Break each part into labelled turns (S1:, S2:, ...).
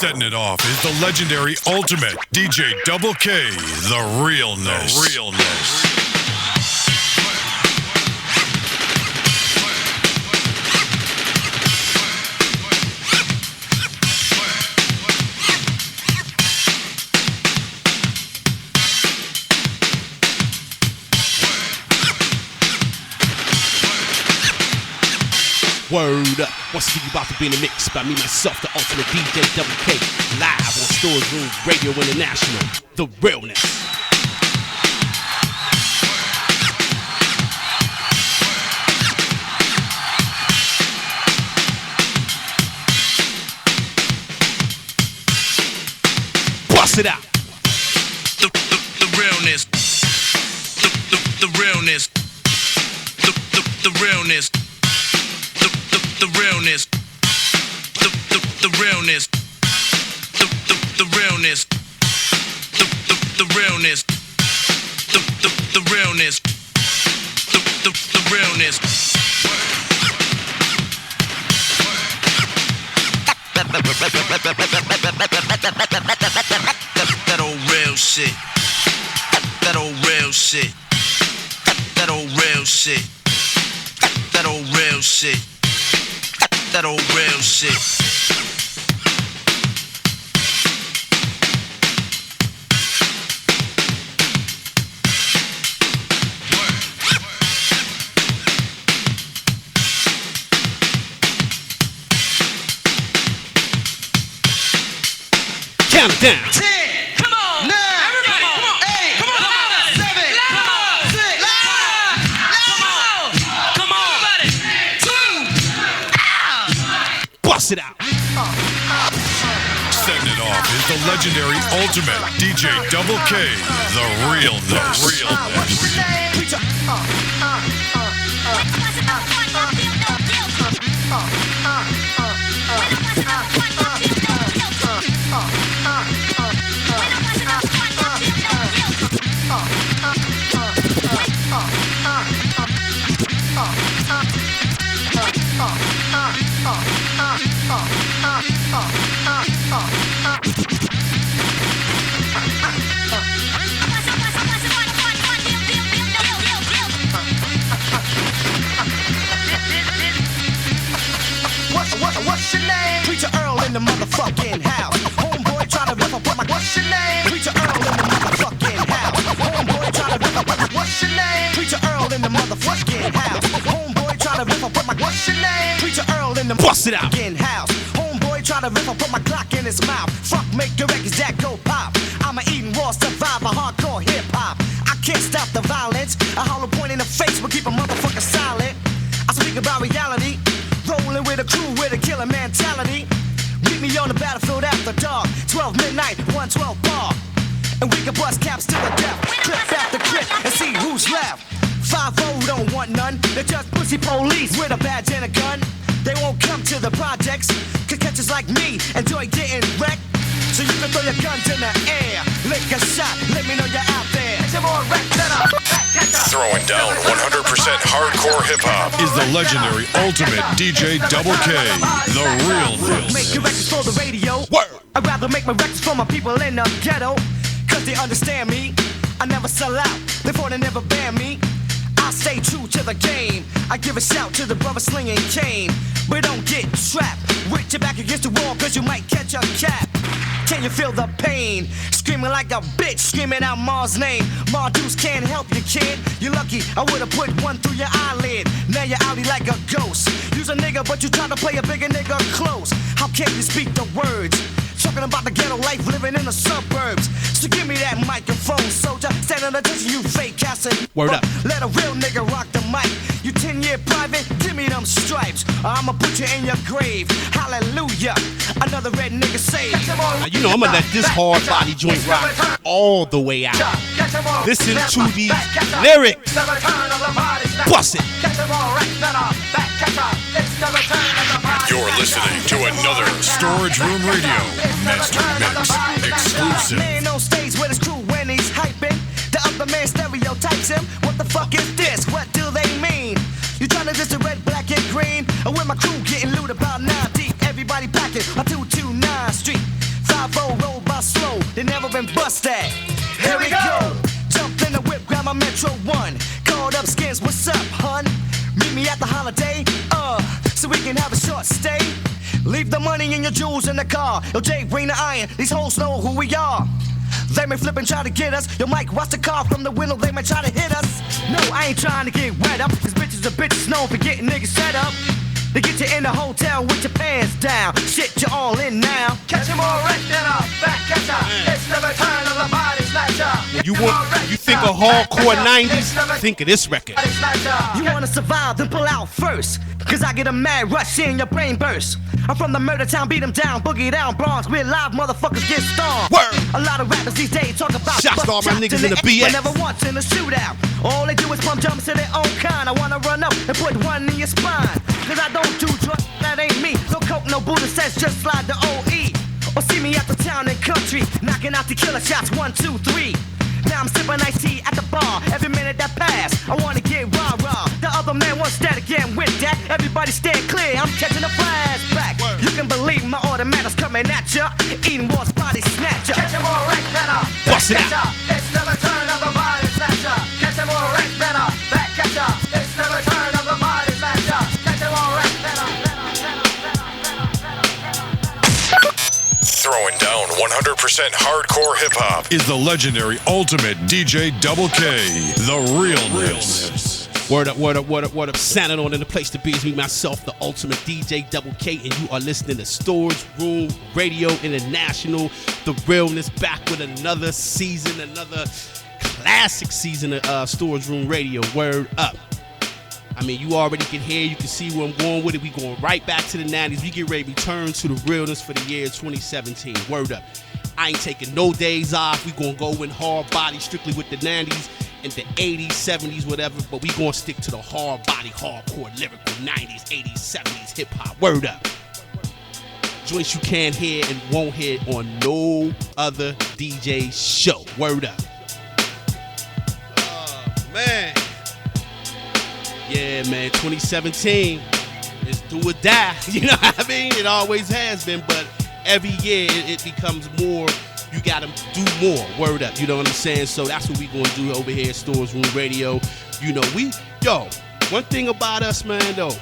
S1: Setting it off is the legendary ultimate DJ Double K, the realness. The realness.
S2: Word up, what's he about to be in the mix by me, myself, the ultimate DJ Double K, live on Storage Room Radio International, the realness. Bust it out.
S3: The realness. The realness. The realness. The realness, the realness, the realness, the realness, the realness, the realness. That old real shit. That old real shit. That old real shit. That old real shit. That old real shit.
S2: Count it down.
S3: 10, come on, 9, everybody, come on, 8, come on, 7, come on, 6, come on, 2,
S2: Bust it out.
S1: Setting it off is the legendary ultimate DJ Double K, the realness. The realness.
S3: What's your name? Preacher Earl in the motherfucking house. Homeboy try to rip up my. What's your name? Preacher Earl in the motherfucking house. Homeboy try to rip up my. What's your name? Preacher Earl in the motherfucking house. Homeboy try to rip up my. What's your name? Preacher Earl in the
S2: Bust it out.
S3: motherfucking house. Homeboy try to rip up, put my Glock in his mouth. Fuck, make the records that go pop. I'm a eating raw survivor, hardcore hip hop. I can't stop the violence. A hollow point in the face will keep a motherfucker silent. I speak about reality. Rolling with a crew with a killer mentality. Meet me on the battlefield after dark. 12 midnight, 112 bar. And we can bust caps to the death. Clip after clip and see who's left. 5-0 don't want none. They're just pussy police with a badge and a gun. They won't come to the projects. Cause catchers like me enjoy getting wrecked. So you can throw your guns in the air. Lick a shot, let me know you're out there.
S1: Throwing down 100% hardcore hip hop is the legendary ultimate DJ Double K, the realness.
S3: Make your records for the radio.
S2: Word.
S3: I'd rather make my records for my people in the ghetto. Cause they understand me. I never sell out, therefore they never ban me. I stay true to the game. I give a shout to the brother slinging cane. But don't get trapped with your back against the wall, cause you might catch a cat. Can you feel the pain? Screaming like a bitch, screaming out Ma's name. Ma Deuce can't help you, kid. You're lucky, I would've put one through your eyelid. Now you're outie like a ghost. You's a nigga, but you try to play a bigger nigga close. How can you speak the words? Talking about the ghetto life, living in the suburbs. So give me that microphone, soldier. Stand on attention, you fake cassin'.
S2: Word up.
S3: Let a real nigga rock the mic. You 10-year private, give me them stripes. Or I'ma put you in your grave. Hallelujah. Another red nigga saved.
S2: Now, you know I'm gonna let this hard body joint rock all the way out. Listen to these lyrics. Bust it.
S1: You're listening to another Storage Room Radio Master Mix exclusive.
S3: Man on stage with his crew when he's hyping. The other man stereotypes him. What the fuck is this? What do they mean? You tryna diss the red, black, and green? Or with my crew getting loot about 9 deep. Everybody packing on 229 Street. that? Here we go. Jump in the whip, grab my Metro 1. Called up Skins, what's up, hun? Meet me at the Holiday, so we can have a short stay. Leave the money and your jewels in the car. Yo, Jay, bring the iron. These hoes know who we are. They may flip and try to get us. Yo, Mike, watch the car from the window. They may try to hit us. No, I ain't trying to get wet up. Cause bitches are bitches known for getting niggas set up. They get you in the hotel with your pants down. Shit, you're all in now. Catch 'em all right than a back catcher. It's the return of the body snatcher.
S2: You think of hardcore 90s, think of this record.
S3: You wanna survive, then pull out first. Cause I get a mad rush, seeing your brain burst. I'm from the murder town, beat 'em down, boogie down, Bronx. We're live, motherfuckers get stormed.
S2: Word.
S3: A lot of rappers these days talk about
S2: shots to all my niggas in the BS.
S3: Never once in a shootout. All they do is pump jumps to their own kind. I wanna run up and put one in your spine. Cause I don't do drugs, that ain't me. No coke, no Buddha says just slide the OE. Or see me at the town and country, knocking out the killer shots, 1, 2, 3. Now I'm sipping iced tea at the bar. Every minute that pass, I wanna get rah-rah. The other man wants that again with that. Everybody stand clear, I'm catching a flashback. You can believe my automatic's coming at ya. Eating wars, body snatcher. Catch 'em all right, better.
S2: Bust it out.
S3: It's the return of the body snatcher. Catch 'em all right, better. Back catcher. It's the return of the body snatcher. Catch 'em all right, better.
S1: Throwing down 100% hardcore hip hop is the legendary ultimate DJ Double K, the realness.
S2: Word up, word up, word up, word up. Sounding on in the place to be is me, myself, the ultimate DJ Double K, and you are listening to Storage Room Radio International. The realness back with another season, another classic season of Storage Room Radio. Word up. I mean, you already can hear, you can see where I'm going with it. We going right back to the 90s. We get ready to return to the realness for the year 2017. Word up. I ain't taking no days off. We gonna go in hard body strictly with the 90s and the 80s, 70s, whatever. But we gonna stick to the hard body, hardcore, lyrical 90s, 80s, 70s, hip hop. Word up. Joints you can't hear and won't hear on no other DJ show. Word up. Oh, man. Yeah, man, 2017 is do or die. You know what I mean? It always has been, but every year it becomes more. You gotta do more. Word up. You know what I'm saying? So that's what we gonna do over here at Storage Room Radio. You know, one thing about us, man, though,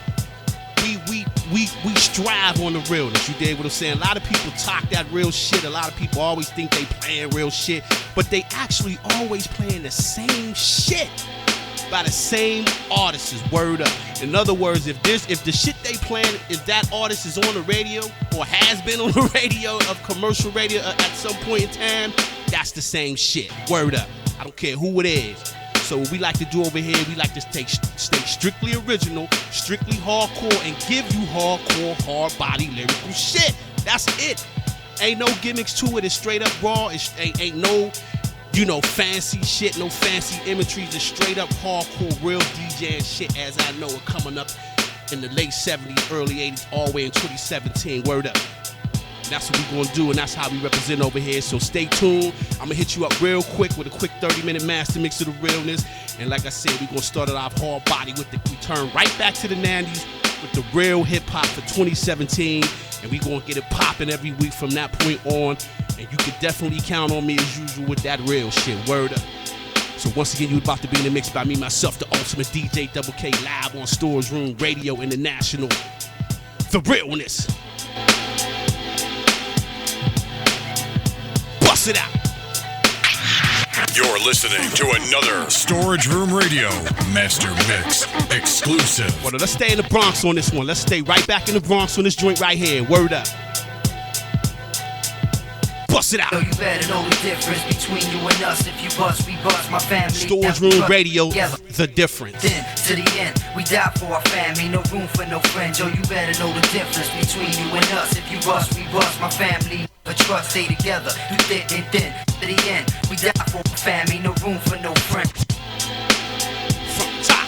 S2: we strive on the realness. You dig what I'm saying? A lot of people talk that real shit. A lot of people always think they playing real shit, but they actually always playing the same shit by the same artists. Word up. In other words, if the shit they playing, if that artist is on the radio or has been on the radio of commercial radio at some point in time, that's the same shit. Word up. I don't care who it is. So what we like to do over here, we like to stay strictly original, strictly hardcore, and give you hardcore, hard body lyrical shit. That's it. Ain't no gimmicks to it. It's straight up raw. Ain't no, fancy shit, no fancy imagery. Just straight up hardcore, real DJ shit as I know it coming up in the late 70s, early 80s, all the way in 2017. Word up. That's what we gonna do, and that's how we represent over here. So stay tuned. I'm gonna hit you up real quick with a quick 30-minute master mix of the realness. And like I said, we gonna start it off hard body with we turn right back to the 90s with the real hip hop for 2017. And we gonna get it popping every week from that point on. And you can definitely count on me as usual with that real shit. Word up. So once again, you about to be in the mix by me, myself, the ultimate DJ Double K, live on Storage Room Radio International. The realness. Bust it out.
S1: You're listening to another Storage Room Radio Master Mix exclusive.
S2: Well, let's stay in the Bronx on this one. Let's stay right back in the Bronx on this joint right here. Word up. Bust it out.
S4: Yo, you better know the difference between you and us. If you bust, we bust. My family.
S2: Storage Room Radio, the difference.
S4: Then to the end, we die for our family. No room for no friends. Yo, you better know the difference between you and us. If you bust, we bust. My family. But trust, stay together. You thick and thin. To the end, we die for our family. No room for no friends.
S2: From top.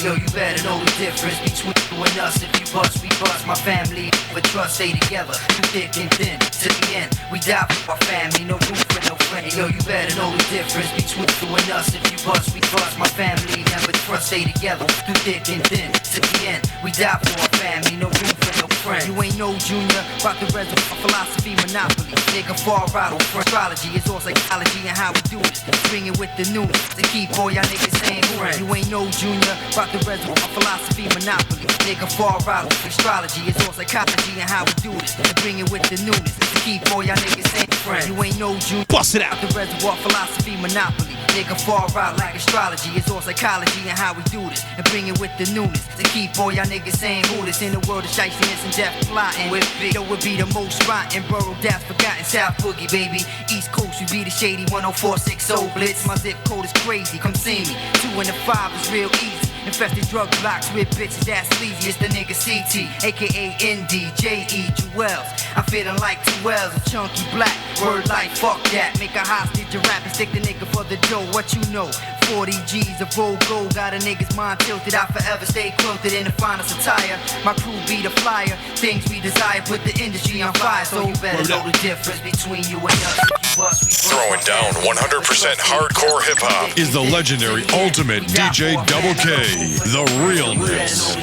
S4: Yo, you better know the difference between you and us. If you bust, we bust. My family, but trust, stay together through thick and thin. To the end, we die for our family, no room for no friend. Yo, you better know the difference between you and us. If you bust, we bust. My family, never trust, stay together through thick and thin. To the end, we die for our family, no room for no friend. You ain't no junior, about the reservoir philosophy monopoly. Nigga far out on astrology, it's all psychology and how we do this. Bring it with the newness to keep all y'all niggas saying friend. You ain't no junior, about the reservoir philosophy monopoly. Nigga far out on astrology, it's all psychology and how we do this. Bring it with the newness to keep all y'all niggas saying friend. You ain't no junior,
S2: bust it out.
S4: The reservoir philosophy monopoly. Nigga far out like astrology, it's all psychology and how we do this. And bring it with the newness to keep all y'all niggas saying who this. In the world of shystiness and death plotting with big, yo, would be the most rotten borough that's forgotten. South Boogie, baby. East Coast, we be the shady 10460 blitz. My zip code is crazy, come see me. 2 and the 5 is real easy. Infested drug blocks with bitches that's sleazy. It's the nigga CT, aka ND, JE, Jewels. I'm feeling like 2 L's, a chunky black. Word like fuck that. Make a hostage a rap and stick the nigga for the dough. What you know? 40 G's of old gold. Got a nigga's mind tilted. I forever stay quilted in the finest attire. My crew be the flyer. Things we desire put the industry on fire. So you better know the difference between you and us. If you bust, we bust.
S1: Throwing down 100% hardcore hip hop is the legendary ultimate DJ Double K. The realness.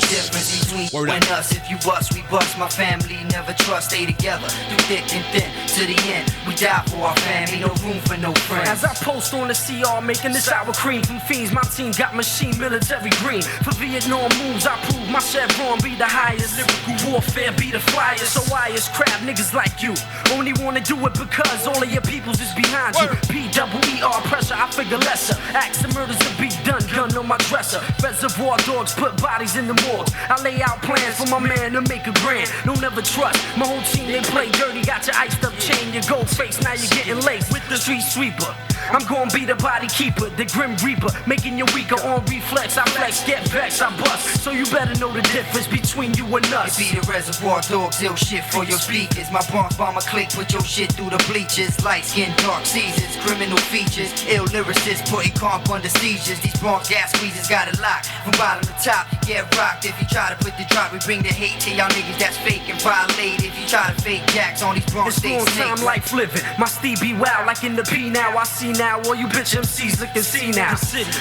S4: Word up. Us, if you bust, we bust. My family never trust, stay together through thick and thin. To the end, we die for our family, no room for no friends.
S5: As I post on the CR, making this sour cream from fiends, my team got machine military green. For Vietnam moves, I prove my chevron be the highest. Lyrical warfare be the flyest. So I is crap niggas like you only wanna do it because all of your peoples is behind you. P-double-E-R pressure, I figure lesser. Acts and murders to be done, gun on my dresser. Reservoir dogs put bodies in the morgue. I lay out plans for my man to make a grand. No never trust, my whole team they play dirty. Got your iced up chain, your gold face, now you're getting laced with the street sweeper. I'm gon' be the body keeper, the grim reaper, making you weaker on reflex. I flex, get vexed, I bust. So you better know the difference between you and us.
S4: It be the reservoir dogs, ill shit for your speakers. My Bronx bomber click, put your shit through the bleachers. Light skin, dark seasons, criminal features. Ill lyricists putting comp under seizures. These Bronx gas squeezers got it locked from bottom to top. You get rocked if you try to put the drop. We bring the hate to y'all niggas that's fake and violate. If you try to fake jacks on these Bronx
S5: states. It's long time life living. My Steve be wild like in the P now. I see now all you bitch MCs looking see now.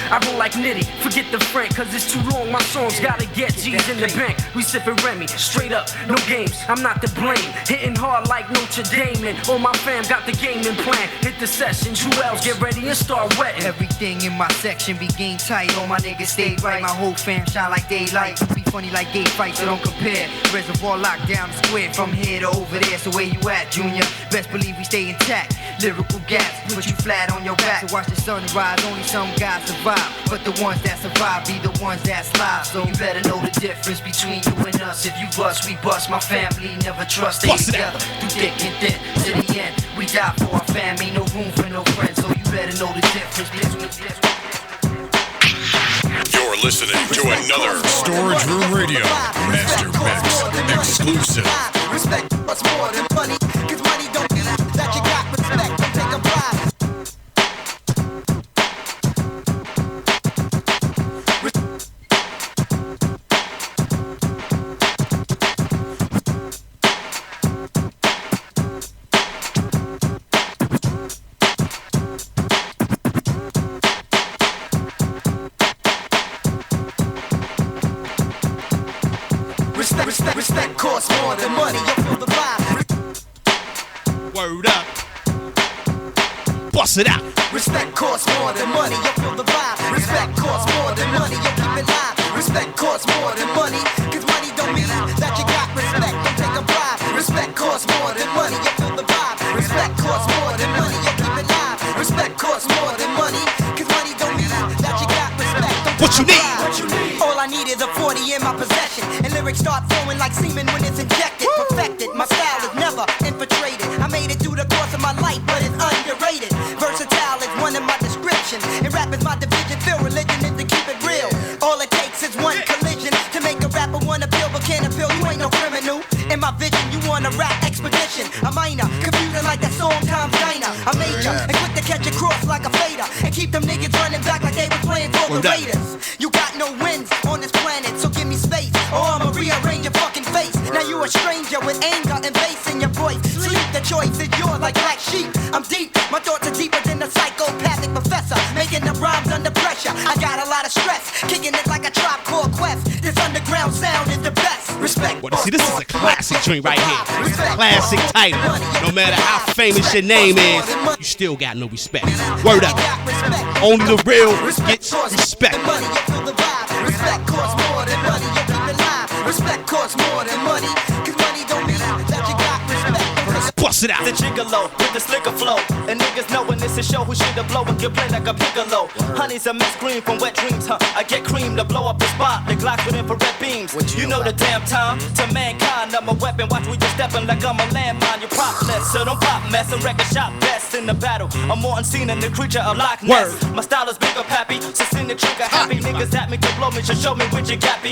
S5: I roll like Nitty, forget the Frank, cause it's too long. My songs gotta get G's in the bank. We sippin' Remy, straight up, no games. I'm not to blame. Hitting hard like Notre Dame, and all my fam got the gaming plan. Hit the session, Jewels, get ready and start wetting.
S4: Everything in my section be game tight. All my niggas stay right. My whole fam shine like daylight. Be funny like gay fights, so don't compare. Reservoir locked down the square from here to over there. So where you at, Junior? Best believe we stay intact. Lyrical gaps, put you flat on your back. So watch the sunrise, only some guys survive. But the ones that survive be the ones that's live. So you better know the difference between you and us. If you bust, we bust. My family never trust, stay together through thick and thin. To the end, we die for our family, no room for no friends. So you better know the difference between us.
S1: You're listening to another Storage Room Radio Master Mix exclusive.
S3: Respect what's more than money, cause money don't mean that you got respect, don't take a bribe. Respect costs more than money, you feel the vibe.
S2: Word up. Bust it out.
S3: Respect costs more than money, you feel the vibe. Respect costs more than money, you keep it live. Respect costs more than money, cause money don't mean that you got respect, don't take a bribe. Respect costs more than money, you feel the vibe. Respect costs more than money, you keep it live. Respect costs more than money, cause money don't mean that you got respect, don't
S2: What you
S3: take a
S2: need?
S3: bribe. What you need? All I need is a 40 in my possession, and lyrics start flowing like semen when it's injected. Perfected, my style is never infiltrated. I made it through the course of my life, but it's underrated. Versatile is one of my descriptions, and rap is my division. Feel religion is to keep it real. All it takes is one collision to make a rapper wanna appeal but can't appeal. You ain't no criminal. In my vision, you want a rap expedition. A minor, computing like that song Tom's Diner. A major, and quick to catch a cross like a fader. And keep them niggas running back like they were playing for the Raiders. You got no wins on this planet, so give me space, or I'ma rearrange your fucking face. Now you a stranger with anger and bass in your voice. Sleep, the choice is yours like black sheep. I'm deep, my thoughts are deeper than the psychopathic professor. Making the rhymes under pressure. I got a lot of stress, kicking it like a Tribe Called Quest. This underground sound is the best. Respect.
S2: Well, see, this is a classic joint right here. Classic title. No matter how famous your name is, you still got no respect. Word up. Only the real gets respect.
S3: Respect costs more than money. You keep it live. Respect costs more than money. Cause money don't mean that you got respect.
S2: Bust it out.
S6: The gigolo with the slicker flow. And niggas knowing this is show who should have blow and can play like a piccolo. Honey's a mixed green from wet dreams, huh? I get cream to blow up the spot. The Glock with infrared beams. You know the damn time. To mankind, I'm a weapon. Watch we just stepping like I'm a landmine. You're propless, so don't pop mess and wreck a shot best in the battle. I'm more unseen than the creature of Loch Ness. My style is bigger, pappy. So send the trigger happy. Niggas at me to blow me, so show me which you got me.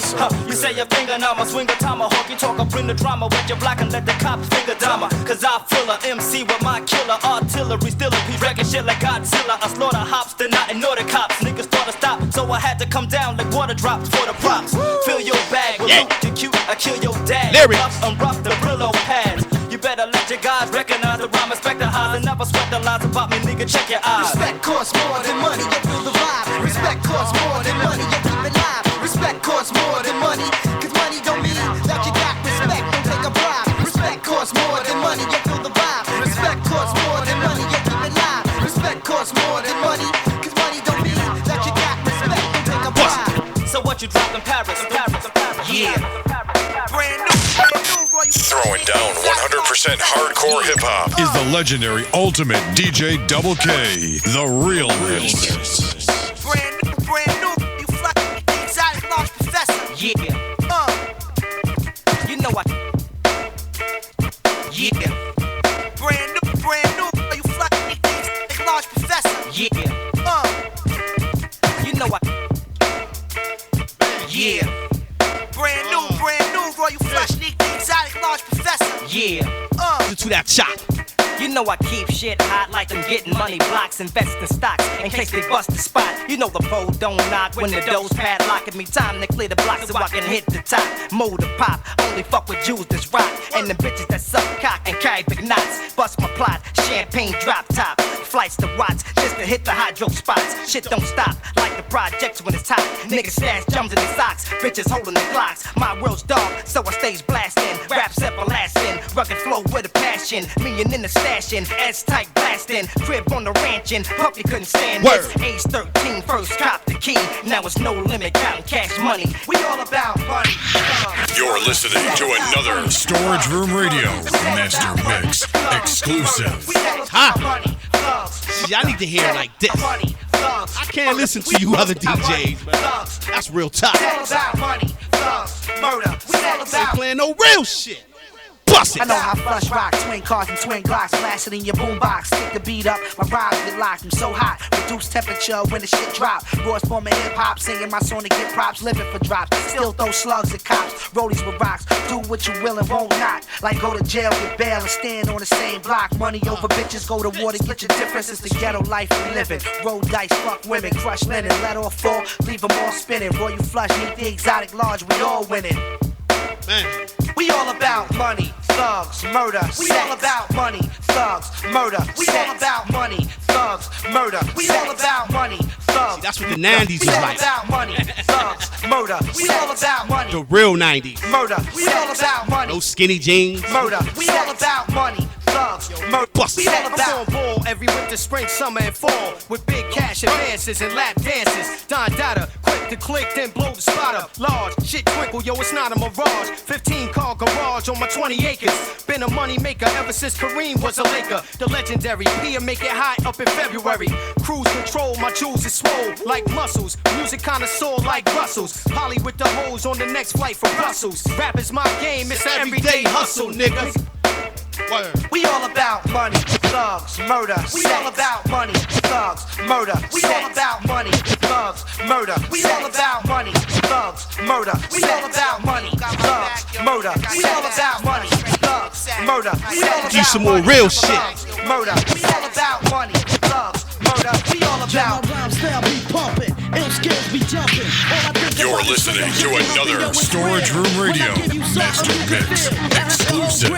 S6: You say your finger, now I'ma swing a tomahawk. You talk, I bring the drama. Wet your block and let the cops finger dama. Cause I feel a MC with my killer artillery. Still a piece, wrecking shit like Godzilla. I slaughter hops, then I ignore the cops. Niggas thought to stop, so I had to come down like water drops for the props. Fill your bag with loot, you cute, I kill your dad. Unrough the Brillo pads. You better let your guys recognize the rhyme, respect the highs, and never sweat the lies about me, nigga, check your eyes.
S3: Respect costs more than money, you feel the vibe. Respect costs more than money, you keep it live. Respect costs more than money, cause money don't mean that you got respect, don't take a bribe. Respect costs more than money, you feel the vibe. Respect costs more than money, you keep it live. Respect costs more than money, cause money don't mean that you got respect, don't take a bribe.
S6: So what you drop in Paris?
S3: Yeah. Brand new,
S1: Throwing down 100% hardcore hip hop is the legendary ultimate DJ Double K, the realness.
S3: Brand new, you fly exotic large professor.
S6: Yeah. You know I. Yeah.
S3: Brand new, you fly exotic large professor.
S6: Yeah. You know I. Yeah.
S3: Brand new, Royal Flush, sneak the exotic large professor.
S6: Yeah.
S2: To that chop.
S6: You know I keep shit hot like I'm getting money blocks, invest in stocks in case they bust the spot. You know the pole don't knock when the doors padlocking me. Time to clear the block so I can hit the top. Motor pop, only fuck with Jews that's rock. And the bitches that suck cock and carry big knots. Bust my plot, champagne drop top. Flights to Watts just to hit the hydro spots. Shit don't stop like the projects when it's hot. Niggas stash jumps in their socks, bitches holding their Glocks. My world's dark, so I stays blasting. Raps everlasting, rugged flow with a passion. Million in the stashing, S-type blasting. Crib on the ranching, puppy couldn't stand this. Age 13, first cop the key. Now it's no limit, counting cash money. We all about money.
S1: You're listening to another Storage Room Radio Master Mix exclusive.
S2: See, I need to hear it like this. I can't listen to you other DJs, man. That's real tough. Ain't playing no real shit. Bust it.
S3: I know how flush rock, twin cars and twin Glocks, blasting in your boombox. Stick the beat up, my rhymes get locked. I'm so hot, reduce temperature when the shit drop. Roy's form of hip hop, singing my song to get props, living for drops. Still throw slugs at cops, rollies with rocks. Do what you will and won't not. Like go to jail, get bail, and stand on the same block. Money over bitches, go to war to get your difference. It's the ghetto life we living. Roll dice, fuck women, crush linen, let all fall, leave them all spinning. Royal Flush, need the exotic large, we all winning.
S2: Man.
S3: We all about money, thugs, murder. We all about money, thugs, murder. We all about money, thugs, murder. We all about money, thugs.
S2: See, that's what the 90's was like.
S3: We all about money, thugs, murder. We all about money.
S2: The real 90's.
S3: Murder. We all about money.
S2: No skinny jeans.
S3: Murder. We all about money. Thugs, murder.
S2: Bust it.
S3: I'm on
S6: ball every winter, spring, summer, and fall with big cash advances and lap dances. Don Dada, quick to click, then blow the spot up. Large shit twinkle, yo, it's not a mirage. 15-car garage on my 20 acres. Been a money maker ever since Kareem was a Laker. The legendary Pia make it hot up in February. Cruise control, my jewels is swole like muscles. Music kinda sore like Russell's. Holly with the hoes on the next flight for Brussels. Rap is my game, it's an everyday hustle, nigga.
S2: Word.
S3: We all about money, thugs, murder. We all about money, thugs, murder. We all about money, thugs, murder. We all about money, thugs, murder. We all about money, thugs, murder. We all about money, thugs, murder. We all about
S2: Do some more real shit.
S3: Murder. We all about money, thugs, murder. We all about.
S1: You're listening to another Storage Room Radio Mastermix exclusive.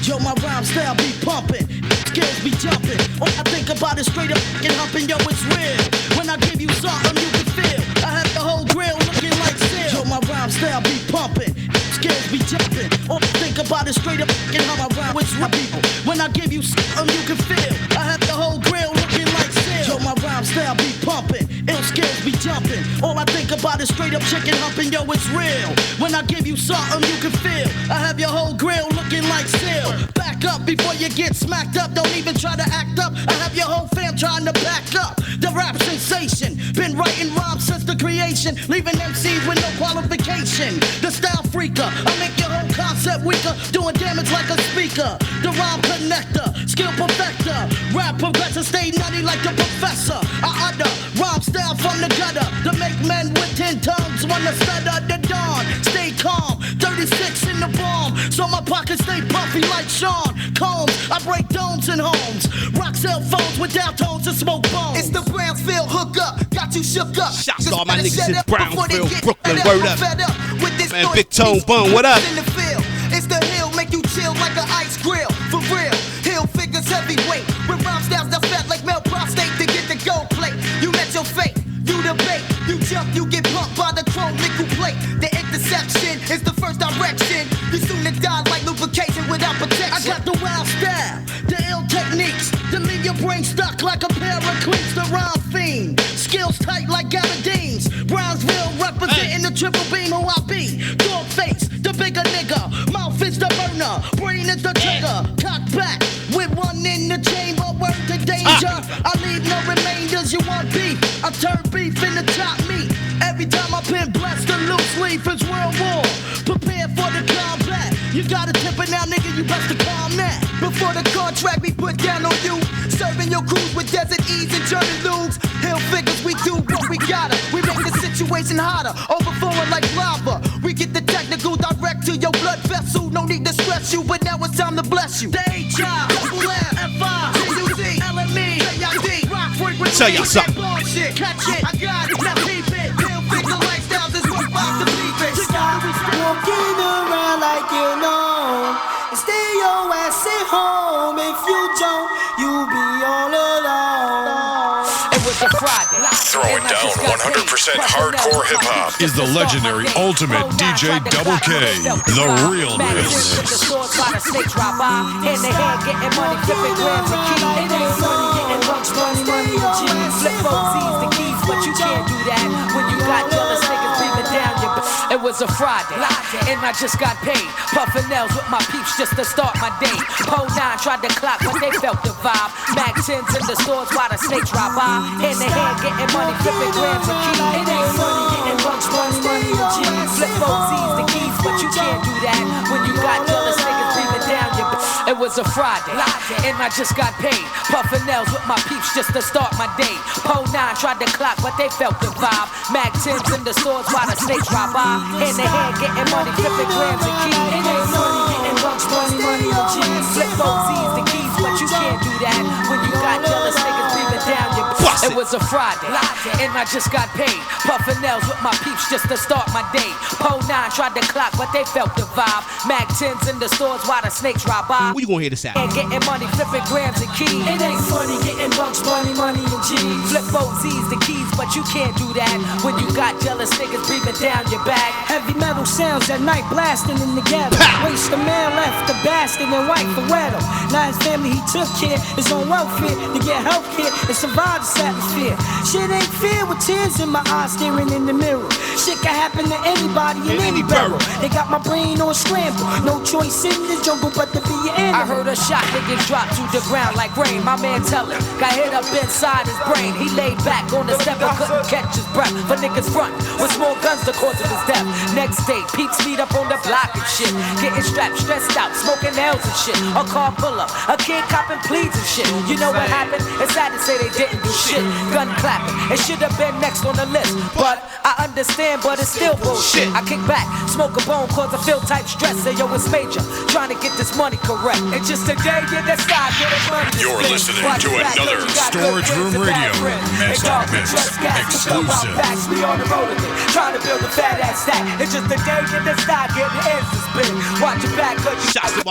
S7: Yo, my rhyme style be pumping, skills be jumping. All I think about is straight up fucking humping, yo, it's real. When I give you something you can feel, I have the whole grill looking like steel. Yo, my rhyme style be pumping, skills be jumping. All I think about is straight up fucking how my rhyme with real people. When I give you something you can feel, I have the whole grill looking like steel. Yo, my rhyme style be pumping, ill skills be jumping. All I think about is straight up chicken humping, yo, it's real. When I give you something you can feel, I have your whole grill looking like steel. Back up before you get smacked up. Don't even try to act up. I have your whole fam trying to back up. The rap sensation, been writing rhymes since the creation, leaving MCs with no qualification. The style freaker, I make your whole concept weaker, doing damage like a speaker. The rhyme connector, skill perfecter, rap progressor, stay nutty like the professor. I utter rhyme style from the gutter to make men with 10 tongues wanna stutter the dawn. Stay calm, 36 in the bomb, so my pockets stay puffy like Sean Combs. I break domes in homes, rock cell phones without tones and smoke bones.
S3: It's the Brownsville hookup, got you shook up.
S2: Shouts to all my niggas in Brownsville, Brooklyn, word up. Man, Big Tone Bun, what up?
S3: It's the hill, make you chill like an ice grill. For real, hill figures heavyweight. With rhyme styles that's fat like male prostate to get the gold plate. You met your fate, you debate. You jump, you get pumped by the chrome nickel plate. The interception is the first direction. You soon to die like lubrication without protection.
S7: I got the wild style, the ill techniques to leave your brain stuck like a pair of cleats. The rhyme fiend, skills tight like gabardines. Brownsville representing the triple beam who I be. Dog face, the bigger nigga. Mouth is the burner, brain is the trigger. Cock back with one in the chamber. Word to danger. I leave no remainders. You want beef? I turn beef into top meat. Every time I pin bless the loose leaf, it's world war. Prepare for the combat. You gotta tip it now, nigga. You best to calm that.
S3: Before the contract we put down on you, serving your crews with desert ease and German lubes. Hill figures, we do what we gotta. We make the situation hotter, overflowing like lava. We get the technical direct to your blood vessel. No need to stress you, but now it's time to bless you.
S7: The H.I. F.I. G.U.D. L.M.E. J.I.D. Rock frequency.
S2: Tell y'all something.
S7: Bullshit. Catch it. I got it. Now keep it.
S3: Hill figure lifestyles is what about to leave it.
S8: Walking around like you know, and stay your ass at home. If you don't, you'll be all alone.
S5: It was a Friday.
S1: Throwing down 100% hardcore hip hop is the legendary ultimate DJ Double K, the realness.
S5: The stores by the snakes drive by, hand in hand getting money, flipping grams and keys. It ain't money getting bucks, money and G's. Flip OZs the keys, but you can't do that when you got jealous niggas breathing down your back. It was a Friday, and I just got paid. Puffin' nails with my peeps just to start my day. Pole 9 tried to clock, but they felt the vibe. Mac 10s in the stores while the snakes drive by, hand in hand getting money, flipping grams and keys. It ain't money getting bucks, money and G's. Flip OZs the keys, but you can't do that when you got jealous niggas breathing down your back. It was a Friday, and I just got paid. Puffin' nails with my peeps just to start my day. Pole 9 tried to clock, but they felt the vibe. Mac 10s in the stores while the snakes drive by, hand in hand getting money, flipping grams and keys. It ain't money getting bucks, money and G's. Flip OZs the keys, but you can't do that when you got jealous niggas breathing down your back. It was a Friday, and I just got paid. Puffin' nails with my peeps just to start my day. Pole 9 tried to clock, but they felt the vibe. Mac 10s in the stores while the snakes drive by.
S2: Where you gonna hear this at?
S5: And getting money, flipping grams and keys. It ain't funny getting bucks, money and G's. Flip OZs the keys, but you can't do that when you got jealous niggas breathing down your back.
S8: Heavy metal sounds at night blasting in the ghetto. Waste the man left the bastard and wife for weddle. Now his family he took care, his own welfare to get health care and survive this atmosphere. Shit ain't fair with tears in my eyes staring in the mirror. Shit can happen to anybody in any barrel. They got my brain on scramble. No choice in the jungle but to be an animal.
S5: I heard a shot niggas drop to the ground like rain. My man tell him, got hit up inside his brain. He laid back on the step and couldn't catch his breath. But niggas front with small guns the cause of his death. Next day, peeps meet up on the block and shit. Getting strapped, stressed out, smoking L's and shit. A car pull up, a kid copping pleas and shit. You know what happened? It's sad to say they didn't do shit. Gun clapping, it should have been next on the list. But I understand, but it's still bullshit. I kick back, smoke a bone, cause I feel type stress. Say yo, it's major, trying to get this money correct. It's just a day, get that side, get it money.
S1: You're listening to another Storage Room Radio Master Mix exclusive.
S5: We on the road again, trying to build a fat ass stack. It's just a day, get that side, getting ends to spin. Watch your back, cause you
S2: Shots to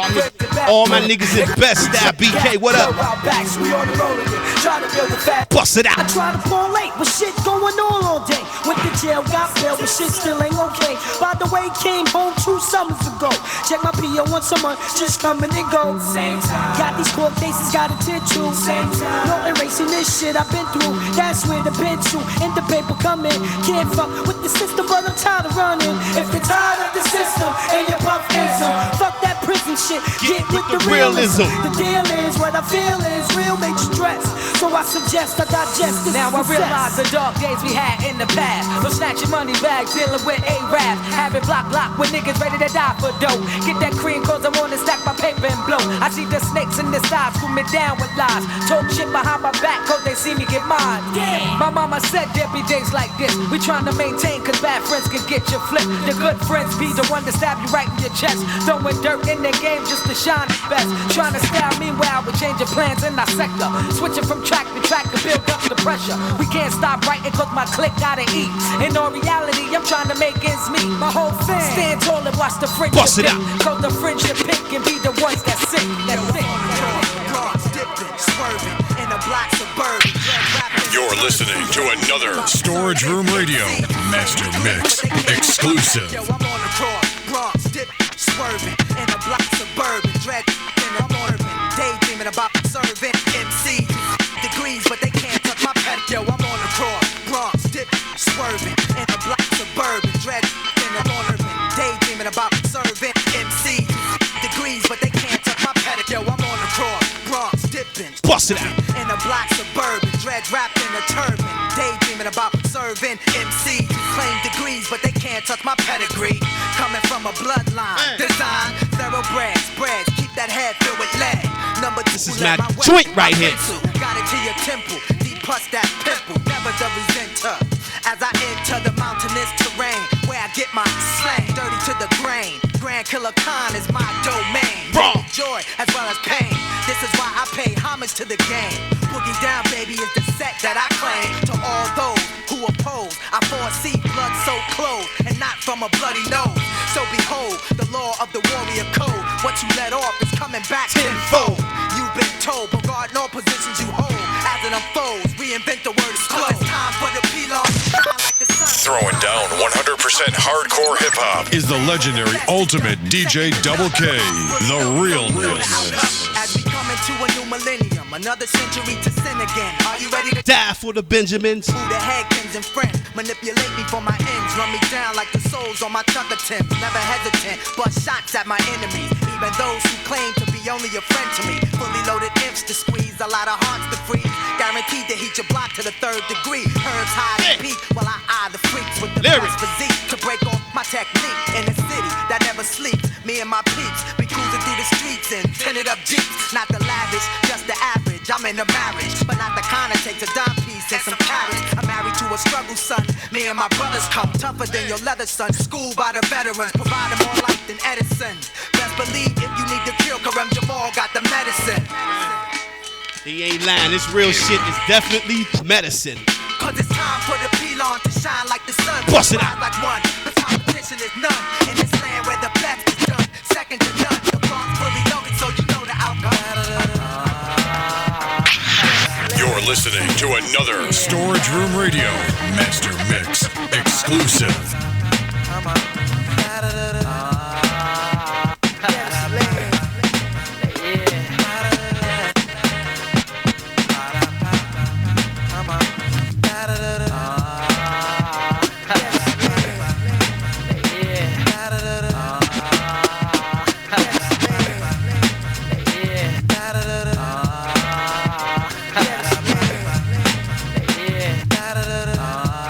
S2: all my niggas in best style. BK, what up?
S5: We on the road again, trying to build a fat.
S2: Bust it out.
S8: I try to pull late, but shit going on all day. Went to jail, got bail, but shit still ain't okay. By the way, came home 2 summers ago. Check my PO once a month, just coming and go. Same time. Got these court cases, got a tit to. Same time. No erasing this shit I've been through. That's where the pen to and the paper come in. Can't fuck with the system, but I'm tired of running. If you're tired of the system and your puff ism, fuck that prison shit. Get with the realism. The deal is what I feel is real makes you stress. So I suggest I digest this.
S5: Now I realize the dark days we had in the past. But snatching money bags, dealing with A-rap. Having block with niggas ready to die for dough. Get that cream cause I wanna stack my paper and blow. I see the snakes in the side, screw me down with lies. Talk shit behind my back cause they see me get mine. Damn. My mama said there'd be days like this. We trying to maintain cause bad friends can get you flipped. The good friends be the one to stab you right in your chest. Throwing dirt in their game just to shine the best. Trying to style meanwhile we changing plans in our sector. Switching from track to track to build up the pressure. We can't stop writing cause my clique gotta eat. In all reality, I'm trying to make ends meet. My whole thing, stand tall and watch the friendship.
S2: Bust it out.
S5: Cause the friendship pick can be the ones that sick. That's sick.
S1: You're listening to another Storage Room Radio Master Mix exclusive.
S3: Yo, I'm on the cross, Bronx, dip, swerving in a black suburban, dread in a urban, daydreaming about serving MC degrees, but they can't touch my pet. Yo, I'm on the cross, Bronx, dip, swerving in a black suburban, dread in a urban, daydreaming about serving MC degrees, but they can't touch my pet. Yo, I'm on the cross, Bronx, dipping,
S2: Bust it out.
S3: in a black suburban, dread wrapped in a turban, daydreaming about serving MC. Claim degrees, but they can't touch my pedigree. Coming from a bloodline, design, thoroughbreds, breads, keep that head filled with lead. Number 2,
S2: This is my joint right here.
S3: Got it to your temple, deep pus that pimple, never the resenter. As I enter the mountainous terrain, where I get my slang dirty to the grain. Grand Killer Khan is my domain.
S2: Wrong.
S3: Joy as well as pain. This is why I pay homage to the game. Boogie Down, baby, is the set that I claim. To all those who oppose, I foresee blood so close and not from a bloody nose. So behold, the law of the warrior code. What you let off is coming back tenfold. You've been told, regarding all positions you hold. As it unfolds, reinvent the word explode. It's time for the pylon to shine like the sun.
S1: Throwing down 100% hardcore hip hop is the legendary ultimate DJ Double K, the realness.
S3: As we come into a new millennium, another century to sin again. Are you ready to
S2: Die for the Benjamins.
S3: who the head kings and friends? Manipulate me for my ends, run me down like the souls on my chuck attempts. Never hesitant, bust shots at my enemies. Even those who claim to be only a friend to me. Fully loaded imps to squeeze, a lot of hearts to freeze. Guaranteed to heat your block to the 3rd degree. Herbs hide and peak while I eye the freaks with the
S2: Lyrics.
S3: best physique to break off my technique in a city that never sleeps. Me and my peeps be cruising through the streets in tinted up jeeps. Not the lavish, just the average. I'm in a marriage, but not the kind that takes a dime piece and some carrots. I'm married to a struggle son. Me and my brothers come tougher than your leather son. Schooled by the veterans, providing more life than Edison. Best believe if you need to kill Kareem Jamal, got the medicine.
S2: He ain't lying. This real shit is definitely medicine.
S3: Cause it's time for the pylon to shine like the sun.
S2: Bust it
S3: Rise
S2: out.
S3: like one, the competition is none. In this land where the best is done, second to none. The bomb's fully loaded, so you know the outcome.
S1: You're listening to another Storage Room Radio Master Mix exclusive.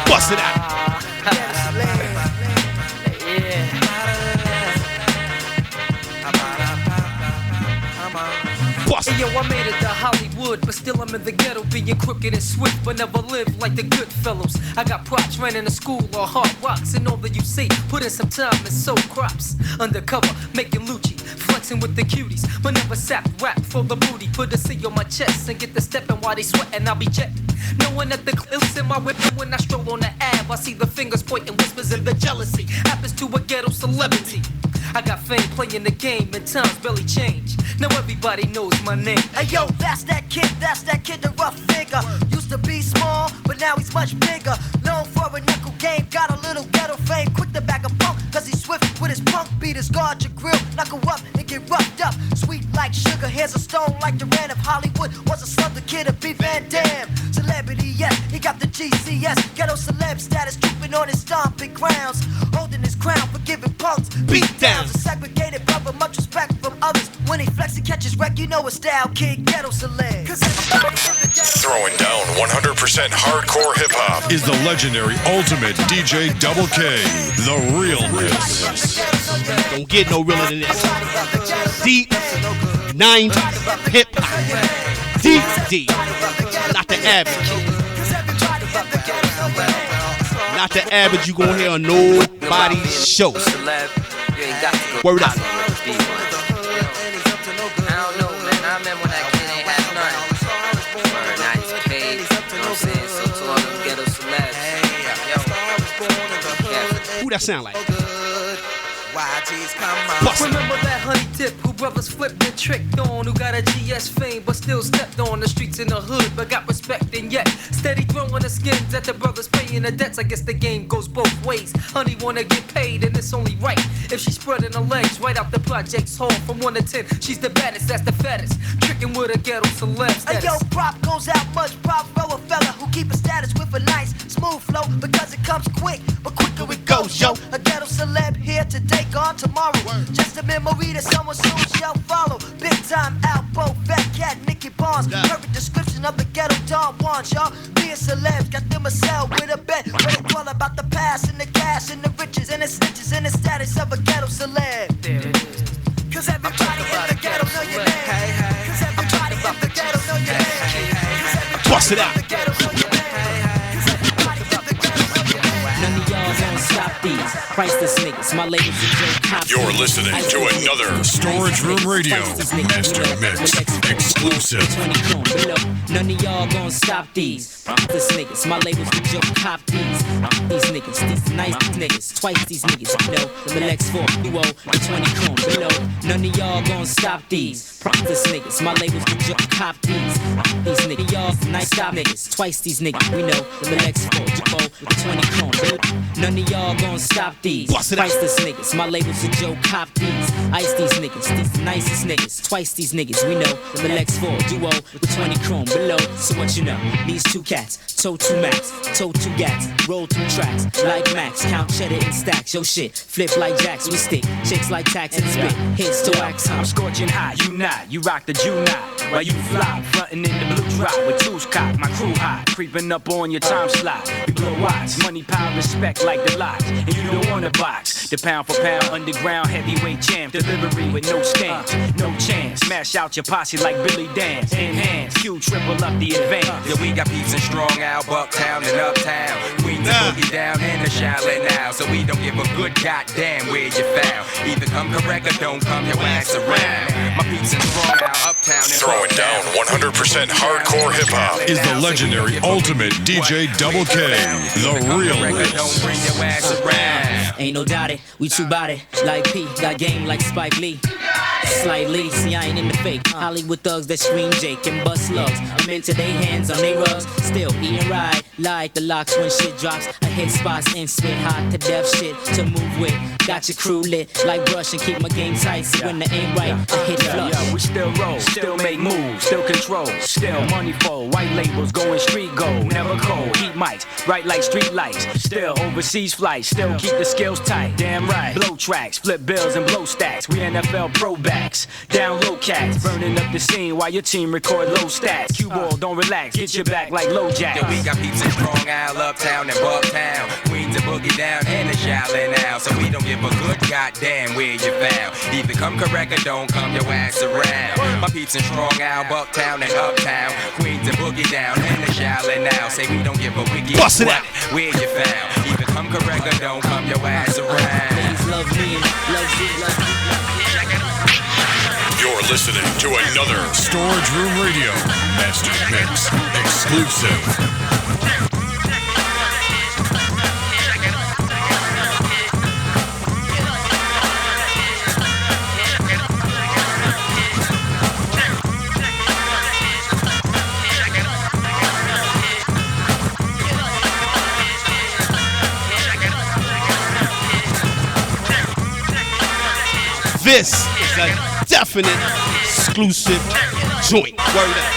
S2: Bust it out.
S5: Yo, I made it to Hollywood, but still I'm in the ghetto, being crooked and swift, but never lived like the good fellows. I got props running a school or hard rocks, and all that you see, put in some time and sow crops. Undercover, making Lucci, flexing with the cuties, but never sap rap for the booty. Put a C on my chest and get the stepping while they sweating, I'll be jetting. Knowing that the clips in my whip, and when I stroll on the Ave, I see the fingers pointing whispers and the jealousy happens to a ghetto celebrity. I got fame playing the game and times barely change. Now everybody knows my name.
S3: Hey yo, that's that kid, the rough figure. Used to be small, but now he's much bigger. Known for a knuckle game, got a little ghetto fame. Quick to back a punk, cause he's swift with his punk beaters. Guard your grill, knuckle up and get roughed up. Sweet like sugar, here's a stone like the Rand of Hollywood. Was a slum, the kid of B. Van Dam. Celebrity, yes, he got the GCS. Ghetto celeb status, trooping on his stomping grounds. Holding his crown for giving punks beat downs. A segregated brother, much respect from others. When he flex and catches wreck, you know a style kid, ghetto celeb. Cause everybody in the ghetto.
S1: Throwing down 100% hardcore hip hop is the legendary ultimate DJ Double K, the realness.
S2: Don't get no realer than this. Deep 90s hip hop. Deep. Not the average. Not the average you gonna hear on nobody's show. Word up. Who that sound like?
S5: Remember that honey tip who brothers flipped and tricked on, who got a GS fame but still stepped on the streets in the hood but got respect and yet steady throwing the skins at the brothers paying the debts. I guess the game goes both ways. Honey wanna get paid and it's only right if she's spreading her legs right out the project's hall from 1 to 10. She's the baddest, that's the fattest, tricking with a ghetto celeb status.
S3: Hey yo, prop goes out much, prop for a fella who keep a status with a nice smooth flow because it comes quick, but quicker it goes, yo. A ghetto celeb here today, gone tomorrow. Just a memory that someone soon shall follow. Big time Alpo, Fat Cat, Nicky Barnes. Perfect description of the ghetto Don Juans, y'all. Being celebs, got them a cell with a bed where they call about the past and the cash and the riches and the snitches and the status of a ghetto celeb.
S5: There it is.
S3: Cause everybody in the ghetto know your name. Cause everybody in the ghetto know your name.
S2: Bust it out.
S9: None of y'all gonna stop these priceless niggas. My labels are Joe Cop.
S1: You're listening to another Storage Room Radio Master Mix exclusive.
S9: None of y'all gonna stop these priceless niggas. My labels are Joe Cop these. These niggas, these nice niggas. Twice these niggas, you know. The Lex 4, duo, the 20 chrome below. None of y'all gonna stop these priceless niggas. My labels are Joe Cop these. These niggas, y'all nice stop niggas. Twice these niggas, we know. The Lex 4, duo, the 20 chrome. None of y'all gonna stop these priceless niggas. My labels are Joe Cop these. Ice these niggas, these the nicest niggas. Twice these niggas, we know. The Lex 4, duo, the 20 chrome below. So what you know? These two cats, toe two max, toe two gats, roll two tracks like Max. Count cheddar in stacks, yo shit. Flip like jacks, we stick chicks like tax and spit. Hits to wax.
S5: I'm scorching hot, you not. You rock the Jew not. While you fly, frontin' in the blue drop with two's cock. My crew hot, creeping up on your time slot. We blow watch, money, power, respect like the locks. And you don't want a box. The pound for pound, underground, heavyweight champ. Delivery with no stamps, no chance. Smash out your posse like Billy Dance. Enhance, Q triple up the advance.
S10: Yeah, we got peeps in strong out, Bucktown and Uptown. We the boogie down in the Charlotte now. So we don't give a good goddamn where you found. Either come correct or don't come your ass around. My peeps in strong out, Uptown and
S1: Throwing down 100% hardcore hip hop is the legendary ultimate DJ Double K, the realness.
S10: Don't bring your ass around.
S9: Ain't no doubt it, we two bout it. Like P, got game like Spike Lee. Slightly, see I ain't in the fake. Hollywood thugs that scream Jake and bust slugs. I'm into they hands on they rugs. Still eat and ride like the locks when shit drops. I hit spots and spit hot to death shit to move with. Got your crew lit like brush and keep my game tight. So when the aim right, I hit flush.
S5: We still roll, still make moves, still control, still money fold. White labels going street gold, never cold. Heat mics, bright like street lights. Still overseas flights, still keep the skills tight. Damn right. Blow tracks, flip bills and blow stacks. We NFL pro throwbacks. Down low cats, burning up the scene while your team record low stats. Cue ball, don't relax, get your back like low jack.
S10: Yo, we got peeps in Strong Isle, Uptown, and Bucktown. Queens and Boogie Down, and the Shaolin now. So we don't give a good goddamn where you found. Either come correct or don't come your ass around. My peeps in Strong Isle, Bucktown, and Uptown. Queens and Boogie Down, and the Shaolin now. Say we don't give a wiggy
S2: Bust it out.
S10: where you found. Either come correct or don't come your ass around.
S9: Ladies love me and love you, love you.
S1: You're listening to another Storage Room Radio Master Mix exclusive.
S2: This is a definite exclusive joint. Word up.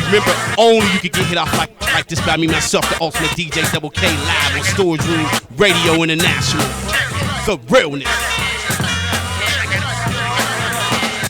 S2: Remember, only you could get hit off like this by me, myself, the ultimate DJ Double K, live on Storage Room Radio International. The realness.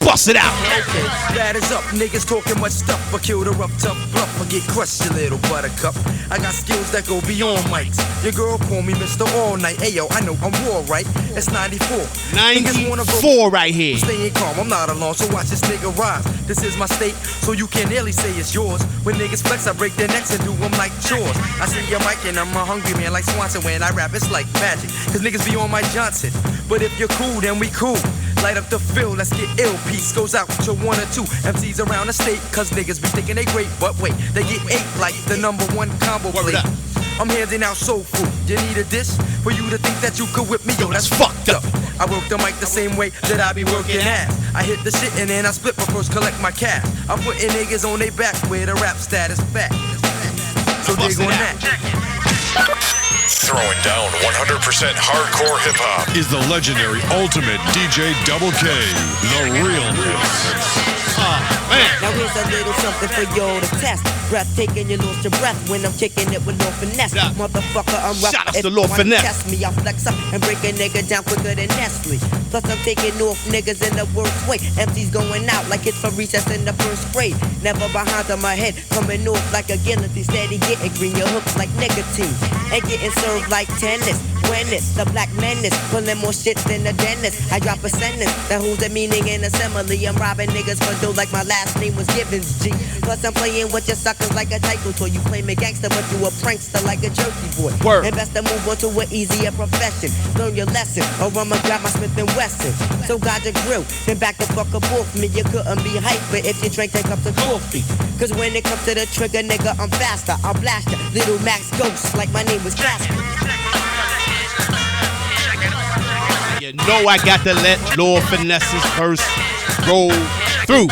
S2: Bust it out.
S11: Okay, bad is up. Niggas talking much stuff. I kill the rough, tough bluff. I get crushed, you little buttercup. I got skills that go beyond mics. Your girl call me Mr. All Night. Ayo, I know I'm raw, right? It's 94.
S2: 94 right here.
S11: Staying calm, I'm not alone, so watch this nigga rise. This is my state, so you can nearly say it's yours. When niggas flex, I break their necks and do them like chores. I see your mic and I'm a hungry man like Swanson. When I rap, it's like magic, cause niggas be on my Johnson. But if you're cool, then we cool. Light up the field, let's get ill. Peace goes out to one or two MCs around the state, cause niggas be thinking they great, but wait, they get ate like the #1 combo plate. I'm handing out soul food. You need a dish for you to think that you could whip me? Yo, that's fucked up. I work the mic the same way that I be working ass. I hit the shit and then I split, but first collect my cash. I'm putting niggas on their back where the rap status fat. So dig on that.
S1: Throwing down 100% hardcore hip hop is the legendary ultimate DJ Double K, the realness.
S12: Now here's a little something for y'all to test. Breathtaking, you lose your breath when I'm kicking it with no finesse. Motherfucker, I'm rough.
S2: Shout out
S12: if
S2: to
S12: you
S2: Lord
S12: wanna
S2: Finesse.
S12: test me, I'll flex up and break a nigga down quicker than Nestle. Plus I'm taking off niggas in the worst way. MC's going out like it's for recess in the first grade. Never behind on my head, coming off like a guillotine. Steady getting green, your hooks like nicotine. And getting served like tennis. When it's the black menace, pulling more shit than the dentist. I drop a sentence that holds a meaning in assembly. I'm robbing niggas for dough like my last name was Givens, G. Plus I'm playing with your suckers like a tyco toy. You claim a gangster, but you a prankster like a jerky boy.
S2: Word.
S12: And best to move on to an easier profession. Learn your lesson, or I'ma grab my Smith & Wesson. So God the grill, then back the fuck up off me. You couldn't be hyper if you drank 10 cups of coffee. Cause when it comes to the trigger, nigga, I'm faster. I'll blast ya, little Max Ghost, like my name was Casper.
S2: You know I got to let Lord Finesse's verse roll through.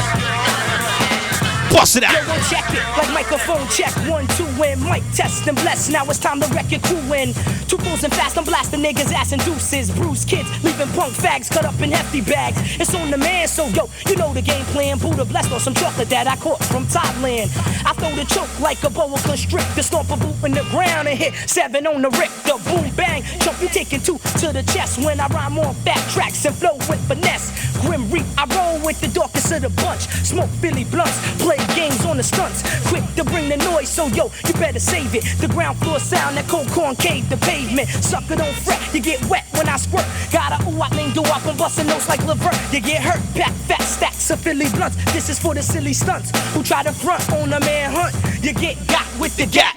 S2: Bust it out.
S8: Yo, one check it, like microphone check. 1, 2, and mic test and bless. Now it's time to wreck your crew in. 2 fools and fast, I'm blasting niggas, ass and deuces. Bruise kids, leaving punk fags cut up in hefty bags. It's on the man, so yo, you know the game plan. Buddha blessed on some chocolate that I caught from Thailand. I throw the choke like a boa constrictor. Stomp a boot in the ground and hit 7 on the Richter. Boom, bang, jump, you taking 2 to the chest. When I rhyme on fat tracks and flow with finesse. Grim Reap, I roll with the darkest of the bunch. Smoke Billy Blunts, play games on the stunts. Quick to bring the noise, so yo, you better save it. The ground floor sound, that cold concave, the pavement. Sucker don't fret, you get wet when I squirt. Got a ooh, I name do up and bustin' notes like Levert. You get hurt, pack fat stacks of Philly Blunts. This is for the silly stunts who try to front on a manhunt. You get got with the gap.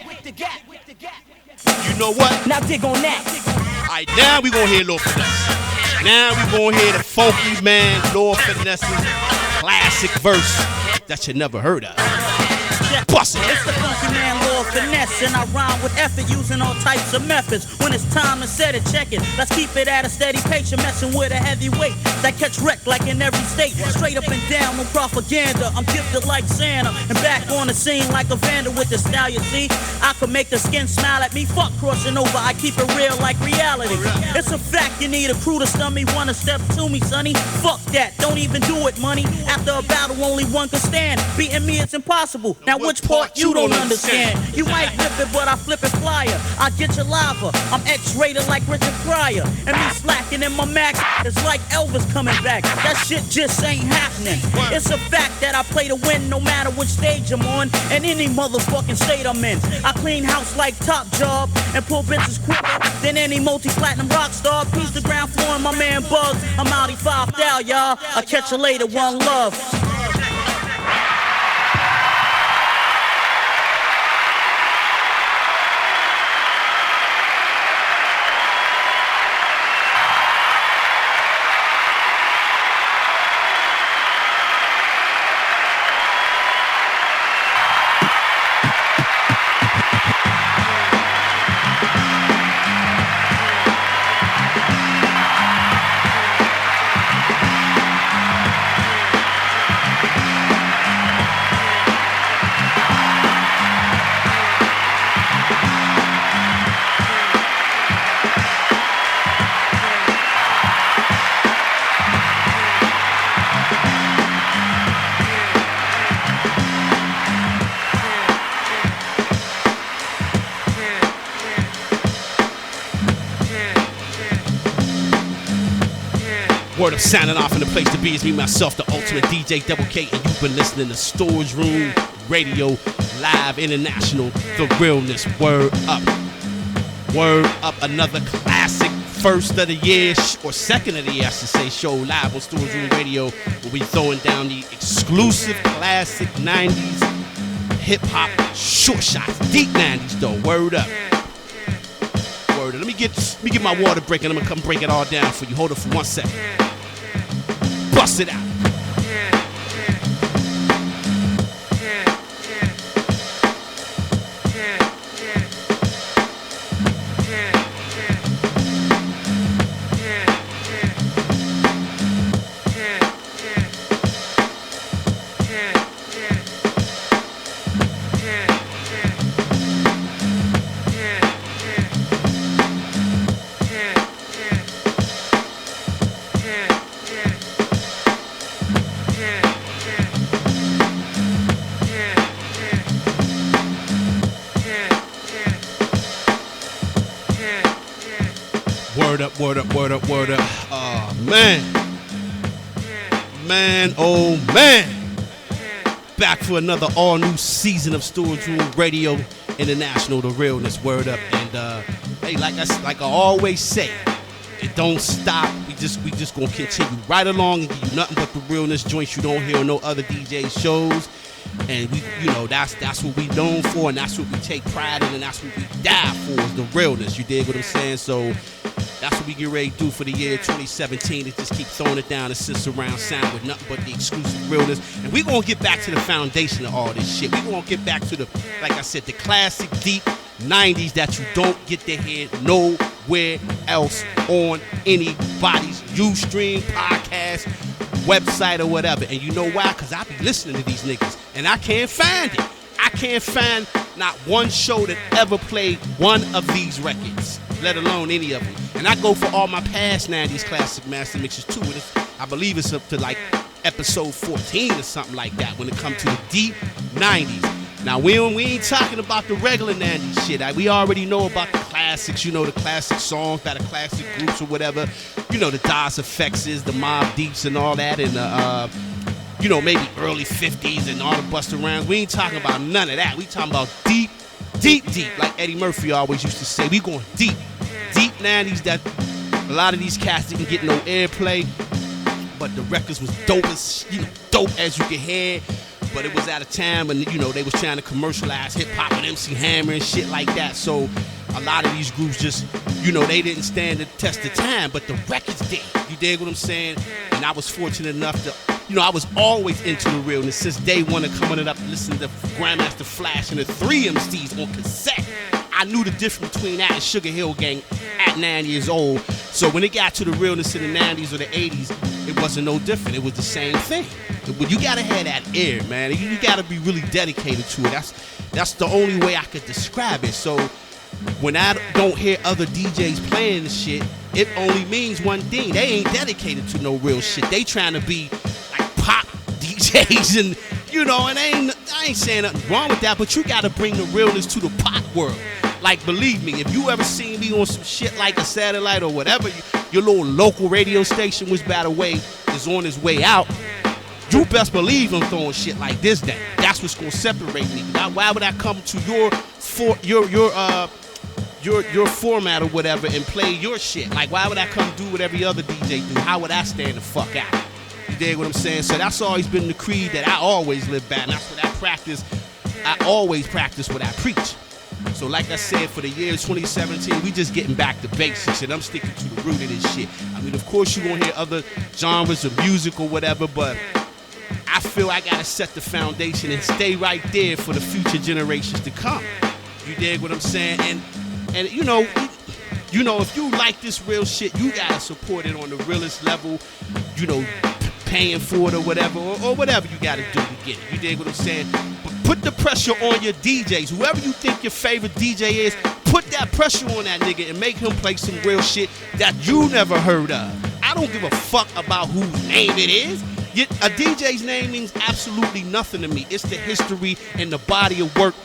S2: You know what?
S8: Now dig on that.
S2: Alright, now we gonna hear Lord Finesse. Now we gonna hear the funky man Lord Finesse's classic verse that you never heard of. Bust it.
S7: It's the funky man Lord Finesse, and I rhyme with effort using all types of methods. When it's time to set it, check it. Let's keep it at a steady pace. You're messing with a heavyweight that catch wreck like in every state. Straight up and down, no propaganda. I'm gifted like Santa and back on the scene like a vandal with the style. You see, I could make the skin smile at me. Fuck crossing over, I keep it real like reality. It's a fact you need a crew to stun me. Wanna step to me, sonny? Fuck that, don't even do it, money. After a battle, only one can stand. Beating me, it's impossible. Now Now which part you don't understand? You might rip it, but I flip it flyer. I get your lava. I'm X-rated like Richard Pryor. And me slacking in my Mac, it's like Elvis coming back. That shit just ain't happening. It's a fact that I play to win no matter which stage I'm on and any motherfucking state I'm in. I clean house like Top Job and pull bitches quicker than any multi-platinum rock star. Piece the ground floor and my man Bugs. I'm outie 5 down, y'all. I'll catch you later, one love.
S2: Word up, signing off in the place to be is me, myself, the ultimate DJ Double K, and you've been listening to Storage Room Radio Live International, The Realness. Word up. Word up, another classic first of the year, or second of the year, I should say, show live on Storage Room Radio. We'll be throwing down the exclusive classic 90s hip-hop short shots, deep 90s though, word up. Word up. Let me get my water break and I'm gonna come break it all down for you. Hold it for 1 second. Bust it out. Word up, word up, word up. Oh, man. Man, oh, man. Back for another all-new season of Storage Room Radio International, The Realness. Word up. And, hey, like I always say, it don't stop. We just gonna continue right along and give you nothing but the realness joints you don't hear on no other DJ shows. And we, that's what we known for, and that's what we take pride in, and that's what we die for, is the realness. You dig what I'm saying? So that's what we get ready to do for the year 2017. To just keep throwing it down and sit surround sound with nothing but the exclusive realness. And we're gonna get back to the foundation of all this shit. We're gonna get back to the, like I said, the classic deep 90s that you don't get to hear nowhere else on anybody's Ustream, podcast, website, or whatever. And you know why? Because I be listening to these niggas and I can't find it. I can't find not one show that ever played one of these records, let alone any of them. And I go for all my past 90s classic master mixes too. And I believe it's up to like episode 14 or something like that when it comes to the deep 90s. Now, we ain't talking about the regular 90s shit. We already know about the classics, the classic songs by the classic groups or whatever. The DOS Effects, the Mobb Deeps and all that, and maybe early 50s and all the Busta Rhymes. We ain't talking about none of that. We talking about deep, like Eddie Murphy always used to say. We going deep 90s that a lot of these cats didn't get no airplay, but the records was dope as you could hear. But it was at a time when, they was trying to commercialize hip-hop with MC Hammer and shit like that. So a lot of these groups just, they didn't stand the test of time, but the records did. You dig what I'm saying? And I was fortunate enough to, I was always into the realness since day one of coming up, listening to Grandmaster Flash and the 3 MCs on cassette. I knew the difference between that and Sugar Hill Gang at 9 years old. So when it got to the realness in the 90s or the 80s, it wasn't no different. It was the same thing. But you gotta have that air, man. You gotta be really dedicated to it. That's the only way I could describe it. So when I don't hear other DJs playing this shit, it only means one thing. They ain't dedicated to no real shit. They trying to be like pop DJs and, You know, and I ain't saying nothing wrong with that, but you gotta bring the realness to the pop world. Like, believe me, if you ever seen me on some shit like a satellite or whatever, your little local radio station, which by the way is on its way out, you best believe I'm throwing shit like this down. That's what's gonna separate me. Why would I come to your format or whatever and play your shit? Like, why would I come do what every other DJ do? How would I stand the fuck out? You dig what I'm saying? So that's always been the creed that I always live by, and that's what I practice. I always practice what I preach. So like I said, for the year 2017, we just getting back to basics, and I'm sticking to the root of this shit. I mean, of course, you're gonna hear other genres of music or whatever, but I feel I gotta set the foundation and stay right there for the future generations to come. You dig what I'm saying? And you know, if you like this real shit, you gotta support it on the realest level. You know, paying for it or whatever, or whatever you gotta do to get it. You dig what I'm saying? But put the pressure on your DJs. Whoever you think your favorite DJ is, put that pressure on that nigga and make him play some real shit that you never heard of. I don't give a fuck about whose name it is. A DJ's name means absolutely nothing to me. It's the history and the body of work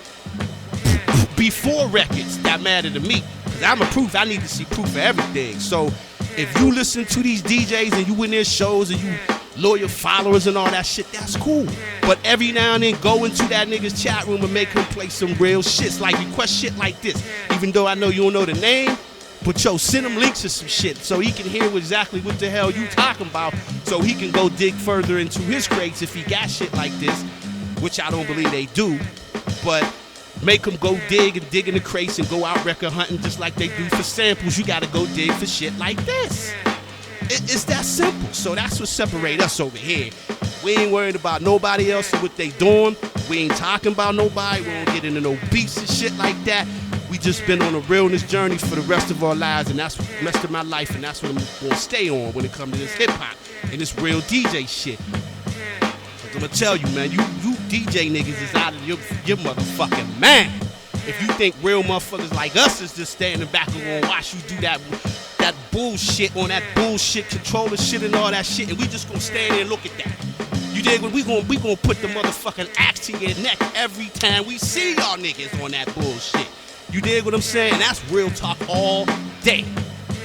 S2: before records that matter to me. Because I'm a proof. I need to see proof of everything. So if you listen to these DJs and you in their shows and you loyal followers and all that shit, that's cool. But every now and then go into that nigga's chat room and make him play some real shits. Like, request shit like this. Even though I know you don't know the name, but yo, send him links to some shit so he can hear exactly what the hell you talking about, so he can go dig further into his crates if he got shit like this, which I don't believe they do. But make them go dig in the crates and go out record hunting just like they do for samples. You gotta go dig for shit like this. It's that simple. So that's what separates us over here. We ain't worried about nobody else and what they doing. We ain't talking about nobody. We don't get into no beefs and shit like that. We just been on a realness journey for the rest of our lives, and that's the rest of my life, and that's what I'm gonna stay on when it comes to this hip hop and this real DJ shit. I'm gonna tell you, man, you DJ niggas is out of your motherfucking mind. If you think real motherfuckers like us is just standing back and gonna watch you do that bullshit on that bullshit controller shit and all that shit, and we just gonna stand there and look at that. You dig? We gonna put the motherfucking axe to your neck every time we see y'all niggas on that bullshit. You dig what I'm saying? And that's real talk all day.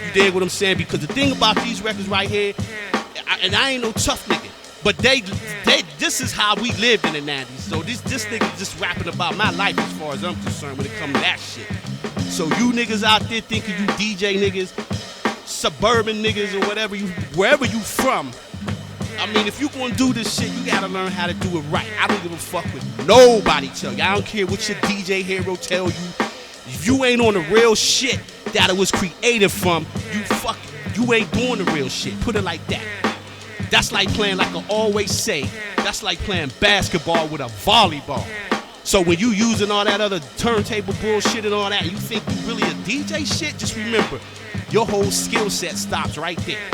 S2: You dig what I'm saying? Because the thing about these records right here, and I ain't no tough nigga, but this is how we lived in the 90s. So this nigga just rapping about my life as far as I'm concerned when it comes to that shit. So you niggas out there thinking you DJ niggas, suburban niggas or whatever, wherever you from, I mean, if you gonna do this shit, you gotta learn how to do it right. I don't give a fuck what nobody tell you. I don't care what your DJ hero tell you. If you ain't on the real shit that it was created from, you ain't doing the real shit. Put it like that. That's like playing, like I always say, that's like playing basketball with a volleyball. So when you using all that other turntable bullshit and all that, you think you really a DJ shit, just remember, your whole skill set stops right there.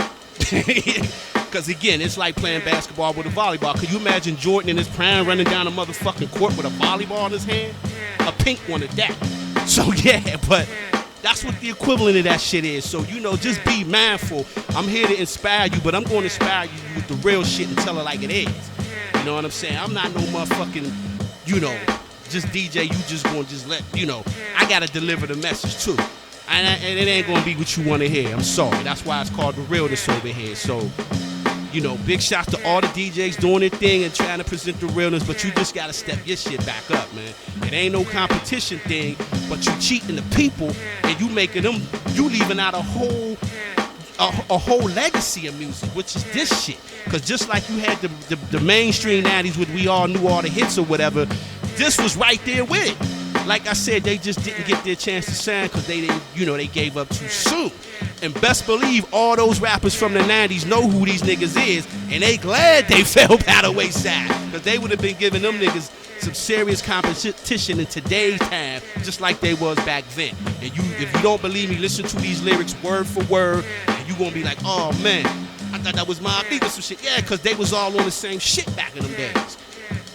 S2: Because again, it's like playing basketball with a volleyball. Could you imagine Jordan in his prime running down a motherfucking court with a volleyball in his hand? A pink one at that. So yeah, but that's what the equivalent of that shit is. So, you know, just be mindful. I'm here to inspire you, but I'm going to inspire you with the real shit and tell it like it is. You know what I'm saying? I'm not no motherfucking, you know, just DJ. You just going to just let, you know, I got to deliver the message too. And it ain't going to be what you want to hear. I'm sorry. That's why it's called the realness over here. So, you know, big shots to all the DJs doing their thing and trying to present the realness, but you just got to step your shit back up, man. It ain't no competition thing, but you cheating the people and you making them, you leaving out a whole legacy of music, which is this shit. Because just like you had the mainstream 90s with we all knew all the hits or whatever, this was right there with it. Like I said, they just didn't get their chance to shine because they didn't, you know, they gave up too soon. And best believe all those rappers from the 90s know who these niggas is, and they glad they fell by the wayside, because they would have been giving them niggas some serious competition in today's time, just like they was back then. And if you don't believe me, listen to these lyrics word for word, and you gonna be like, oh man, I thought that was my beat or some shit. Yeah, because they was all on the same shit back in them days.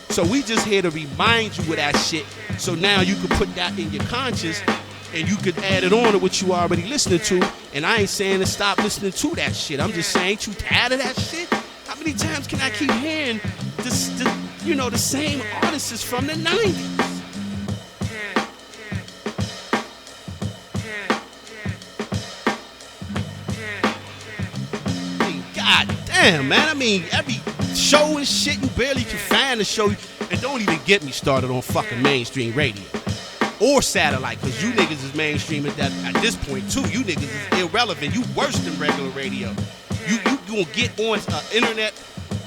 S2: So we just here to remind you of that shit, so now you can put that in your conscience and you could add it on to what you already listening to. And I ain't saying to stop listening to that shit. I'm just saying, ain't you tired of that shit? How many times can I keep hearing you know, the same artists from the 90s. God damn, man. I mean, every show and shit, you barely can find a show. And don't even get me started on fucking mainstream radio or satellite, because you niggas is mainstream at this point too. You niggas is irrelevant. You worse than regular radio. You gonna get on an internet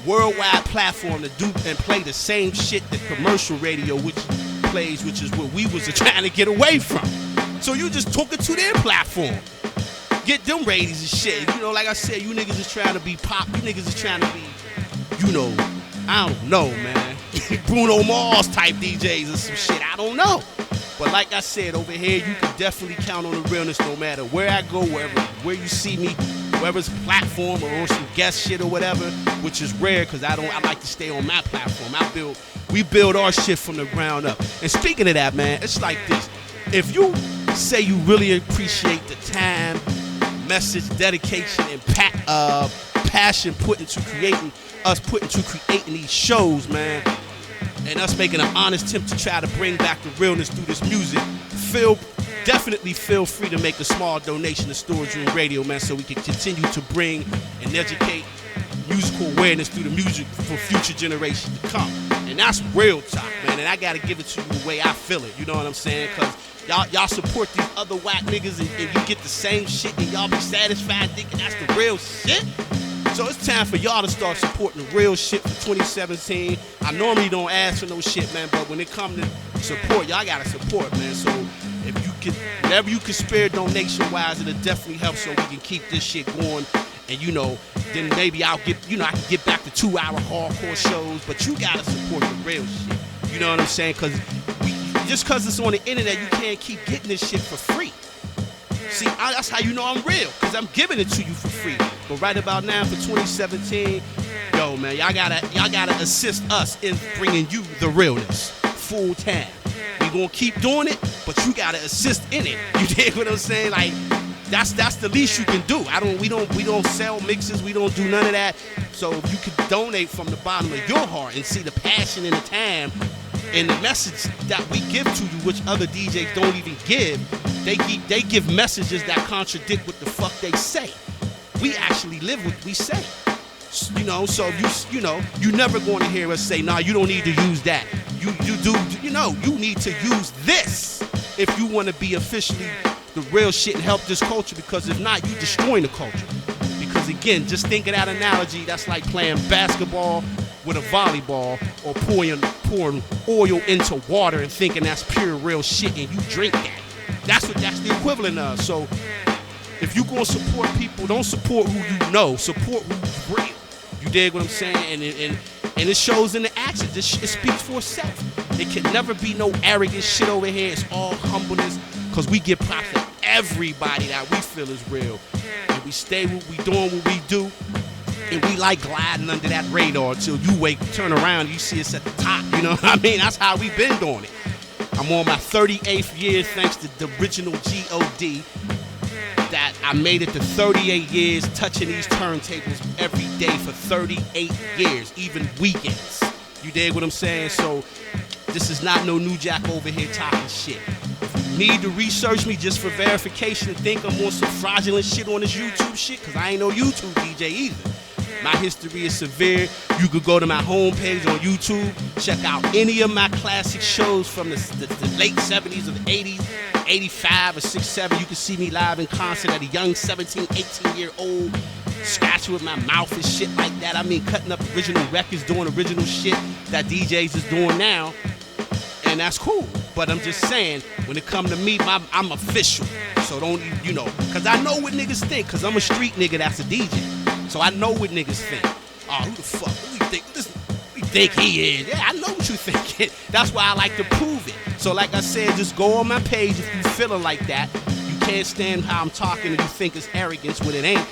S2: worldwide platform to do and play the same shit that commercial radio which plays, which is what we was trying to get away from. So you just took it to their platform. Get them ratings and shit. You know, like I said, you niggas is trying to be pop. You niggas is trying to be, you know, I don't know, man. Bruno Mars type DJs or some shit. I don't know. But like I said, over here, you can definitely count on the realness no matter where I go, where you see me, wherever's platform or on some guest shit or whatever, which is rare because I like to stay on my platform. We build our shit from the ground up. And speaking of that, man, it's like this. If you say you really appreciate the time, message, dedication, and passion put into creating these shows, man, and us making an honest attempt to try to bring back the realness through this music, definitely feel free to make a small donation to Storage Room Radio, man, so we can continue to bring and educate musical awareness through the music for future generations to come. And that's real talk, man, and I gotta give it to you the way I feel it, you know what I'm saying? Because y'all support these other whack niggas and you get the same shit and y'all be satisfied thinking that's the real shit. So it's time for y'all to start supporting the real shit for 2017. I normally don't ask for no shit, man, but when it comes to support, y'all gotta support, man. So if you can, whatever you can spare donation-wise, it'll definitely help so we can keep this shit going. And you know, then maybe I can get back to 2-hour hardcore shows, but you gotta support the real shit. You know what I'm saying? Just because it's on the internet, you can't keep getting this shit for free. See, that's how you know I'm real, because I'm giving it to you for free. But right about now for 2017, yo, man, y'all gotta assist us in bringing you the realness full time. We gonna keep doing it, but you gotta assist in it. You dig what I'm saying? Like, that's the least you can do. We don't sell mixes. We don't do none of that. So if you could donate from the bottom of your heart and see the passion and the time and the message that we give to you, which other DJs don't even give, they give messages that contradict what the fuck they say. We actually live what we say. You know, so you're never going to hear us say, nah, you don't need to use that. You need to use this if you want to be officially the real shit and help this culture, because if not, you destroying the culture. Because again, just think of that analogy, that's like playing basketball with a volleyball or pouring oil into water and thinking that's pure real shit and you drink that. That's the equivalent of. So if you gonna support people, don't support who you know, support who's real. You dig what I'm saying? And it shows in the actions. It speaks for itself. It can never be no arrogant shit over here. It's all humbleness, because we give props to everybody that we feel is real. And we stay doing what we do. And we like gliding under that radar until you turn around and you see us at the top. You know what I mean? That's how we've been doing it. I'm on my 38th year thanks to the original G.O.D. that I made it to 38 years touching these turntables every day for 38 years, even weekends. You dig what I'm saying? So this is not no new jack over here talking shit. If you need to research me just for verification and think I'm on some fraudulent shit on this YouTube shit, because I ain't no YouTube DJ either. My history is severe. You could go to my homepage on YouTube, check out any of my classic shows from the late 70s or the 80s, 85 or 67. You can see me live in concert at a young 17, 18-year-old, scratching with my mouth and shit like that. I mean, cutting up original records, doing original shit that DJs is doing now. And that's cool. But I'm just saying, when it come to me, I'm official. So don't, because I know what niggas think, because I'm a street nigga that's a DJ. So I know what niggas think. Oh, who the fuck? Who you think he is? Yeah, I know what you thinking. That's why I like to prove it. So like I said, just go on my page if you feeling like that. You can't stand how I'm talking and you think it's arrogance when it ain't.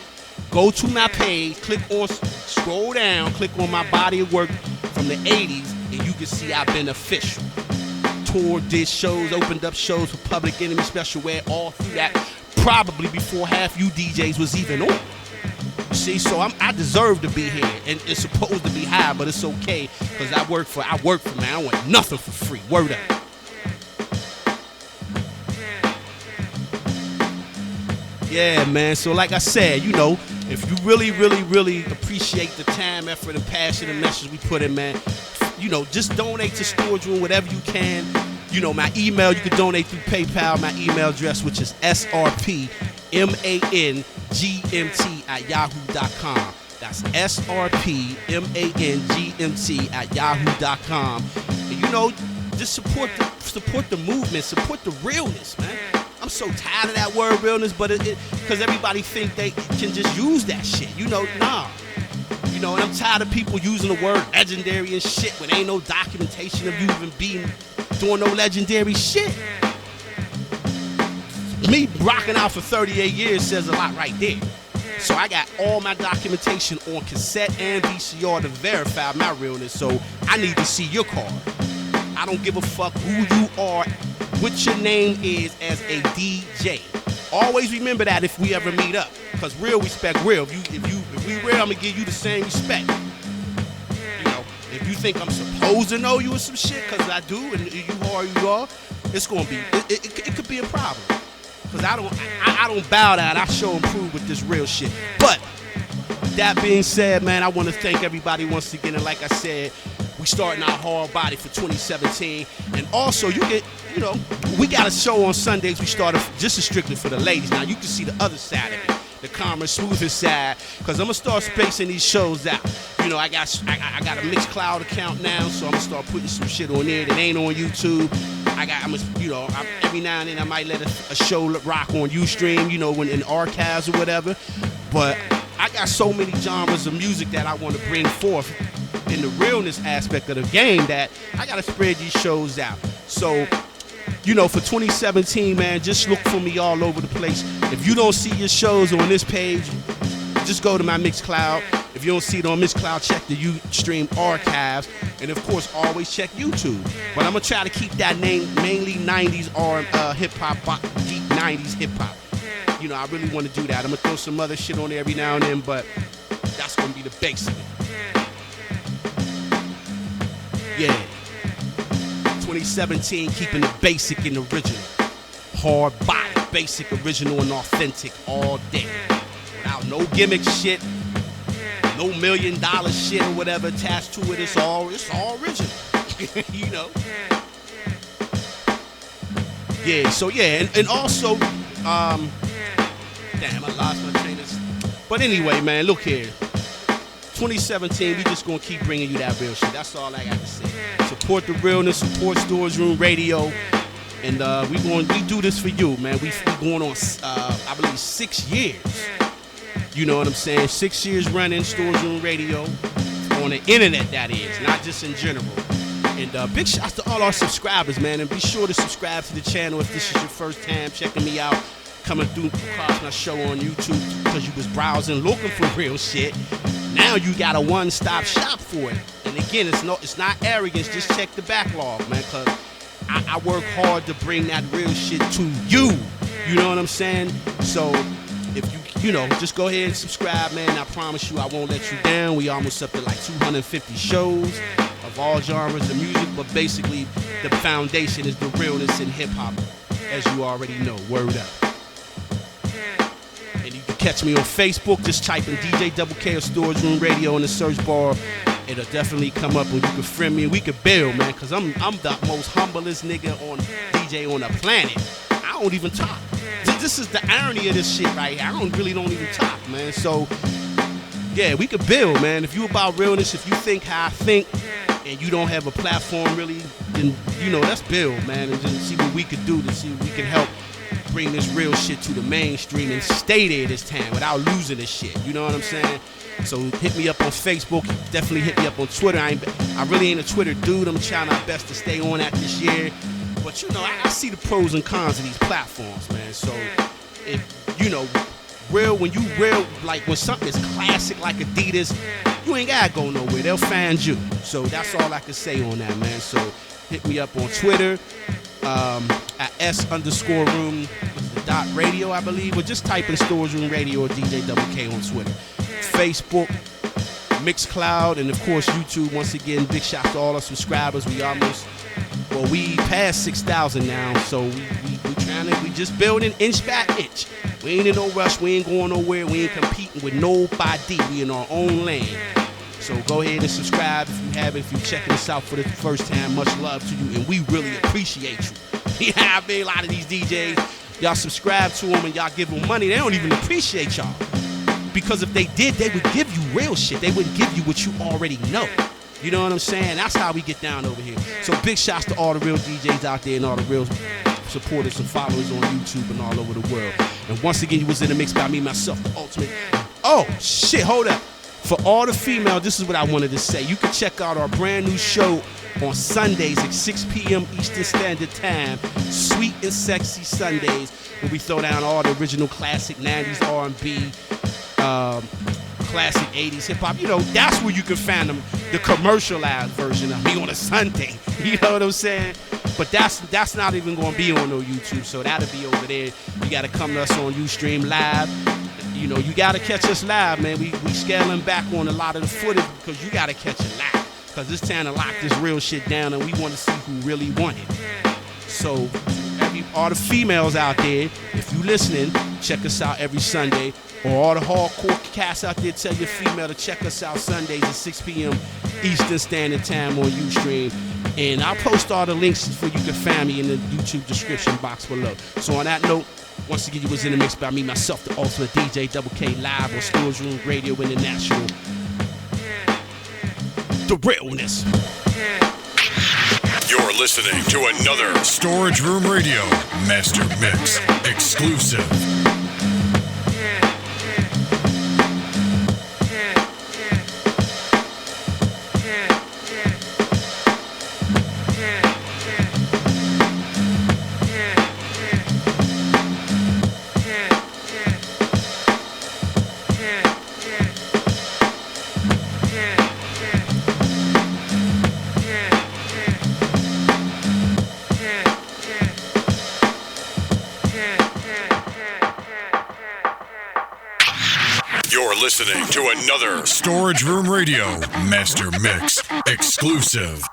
S2: Go to my page, scroll down, click on my body of work from the 80s, and you can see I've been official. Toured, did shows, opened up shows for Public Enemy, Special Ed, all through that, probably before half you DJs was even on. You see see, so I deserve to be here, and it's supposed to be high, but it's okay, because I work for, man. I want nothing for free. Word up. Yeah, man. So like I said, you know, if you really, really, really appreciate the time, effort, and passion and message we put in, man, you know, just donate to Storage Room whatever you can. You know, my email, you can donate through PayPal. My email address, which is srpmangmt@yahoo.com. That's srpmangmt@yahoo.com. And you know, just support the movement, support the realness, man. I'm so tired of that word realness, but because everybody think they can just use that shit. You know, nah. You know, and I'm tired of people using the word legendary and shit when ain't no documentation of you even doing no legendary shit. Me rocking out for 38 years says a lot right there. So I got all my documentation on cassette and VCR to verify my realness, so I need to see your card. I don't give a fuck who you are, what your name is as a DJ. Always remember that if we ever meet up, because real respect real. If we real, I'm gonna give you the same respect. You know, if you think I'm supposed to know you or some shit, because I do, and you are who you are, it's gonna be, it could be a problem. Because I don't bow down, I show and prove with this real shit. But that being said, man, I want to thank everybody once again, and like I said, we starting our hard body for 2017, and also you can, you know, we got a show on Sundays. We started just as strictly for the ladies. Now you can see the other side of it, the calmer, smoother side, because I'm gonna start spacing these shows out. You know, I got a Mixcloud account now, so I'm gonna start putting some shit on there that ain't on YouTube. Every now and then I might let a show rock on Ustream, you know, when in archives or whatever. But I got so many genres of music that I want to bring forth in the realness aspect of the game that I gotta spread these shows out. So, you know, for 2017, man, just look for me all over the place. If you don't see your shows on this page, just go to my Mixcloud. If you don't see it on Mixcloud, check the Ustream archives, and of course, always check YouTube. But I'm gonna try to keep that name mainly 90s or hip hop, deep 90s hip hop. You know, I really want to do that. I'm gonna throw some other shit on there every now and then, but that's gonna be the base of it. Yeah. 2017, keeping it basic and original. Hard body, basic, original, and authentic all day. Without no gimmick shit, no $1 million shit or whatever attached to it. It's all original. You know? Yeah, so yeah, and also, damn, I lost my train of. But anyway, man, look here. 2017, we just gonna keep bringing you that real shit. That's all I got to say. Support the realness, support Storage Room Radio, and we do this for you, man. We going on, I believe 6 years. You know what I'm saying? 6 years running Storage Room Radio on the internet, that is, not just in general. And big shout to all our subscribers, man. And be sure to subscribe to the channel if this is your first time checking me out, coming through across my show on YouTube because you was browsing looking for real shit. Now you got a one-stop shop for it. And again, it's not arrogance. Just check the backlog, man, because I work hard to bring that real shit to you. You know what I'm saying? So if you know, just go ahead and subscribe, man. I promise you I won't let you down. We almost up to like 250 shows of all genres of music, but basically the foundation is the realness in hip-hop, as you already know. Word up. And you can catch me on Facebook. Just type in DJ Double K or Storage Room Radio in the search bar. It'll definitely come up, and you can friend me, and we can build, man, because I'm the most humblest nigga on DJ on the planet. I don't even talk. This is the irony of this shit right here. I don't even talk, man. So, yeah, we could build, man. If you about realness, if you think how I think, and you don't have a platform really, then, you know, let's build, man, and just see what we could do to see if we can help bring this real shit to the mainstream and stay there this time without losing this shit. You know what I'm saying? So hit me up on Facebook. Definitely hit me up on Twitter. I really ain't a Twitter dude. I'm trying my best to stay on that this year. But, you know, I see the pros and cons of these platforms, man. So, if, you know, when something is classic like Adidas, you ain't gotta go nowhere. They'll find you. So that's all I can say on that, man. So hit me up on Twitter at s_room.radio, I believe, or just type in Storage Room Radio or DJ Double K on Twitter. Facebook, Mixcloud, and of course YouTube. Once again, big shout to all our subscribers. We passed 6,000 now, so we just building inch by inch. We ain't in no rush. We ain't going nowhere. We ain't competing with nobody. We in our own lane. So go ahead and subscribe if you haven't. If you're checking us out for the first time, much love to you, and we really appreciate you. You know what I mean? A lot of these DJs, y'all subscribe to them and y'all give them money. They don't even appreciate y'all. Because if they did, they would give you real shit. They wouldn't give you what you already know. You know what I'm saying? That's how we get down over here. So big shouts to all the real DJs out there and all the real supporters and followers on YouTube and all over the world. And once again, you was in the mix by me, myself, the ultimate. Oh, shit, hold up. For all the females, this is what I wanted to say. You can check out our brand new show on Sundays at 6 p.m. Eastern Standard Time. Sweet and Sexy Sundays, where we throw down all the original classic 90s R&B, classic 80s hip-hop. You know, that's where you can find them, the commercialized version of me on a Sunday. You know what I'm saying? But that's not even going to be on no YouTube, so that'll be over there. You got to come to us on Ustream Live. You know, you got to catch us live, man. We scaling back on a lot of the footage because you got to catch it live. Because it's time to lock this real shit down, and we want to see who really won it. So, all the females out there, if you listening, check us out every Sunday. Or all the hardcore cats out there, tell your female to check us out Sundays at 6 p.m. Eastern Standard Time on Ustream. And I'll post all the links for you can find me in the YouTube description box below. So on that note, once again, you was in the mix by me, myself, the ultimate DJ, Double K, live on Storage Room Radio International. The realness.
S1: You're listening to another Storage Room Radio Master Mix exclusive. You're listening to another Storage Room Radio Master Mix exclusive.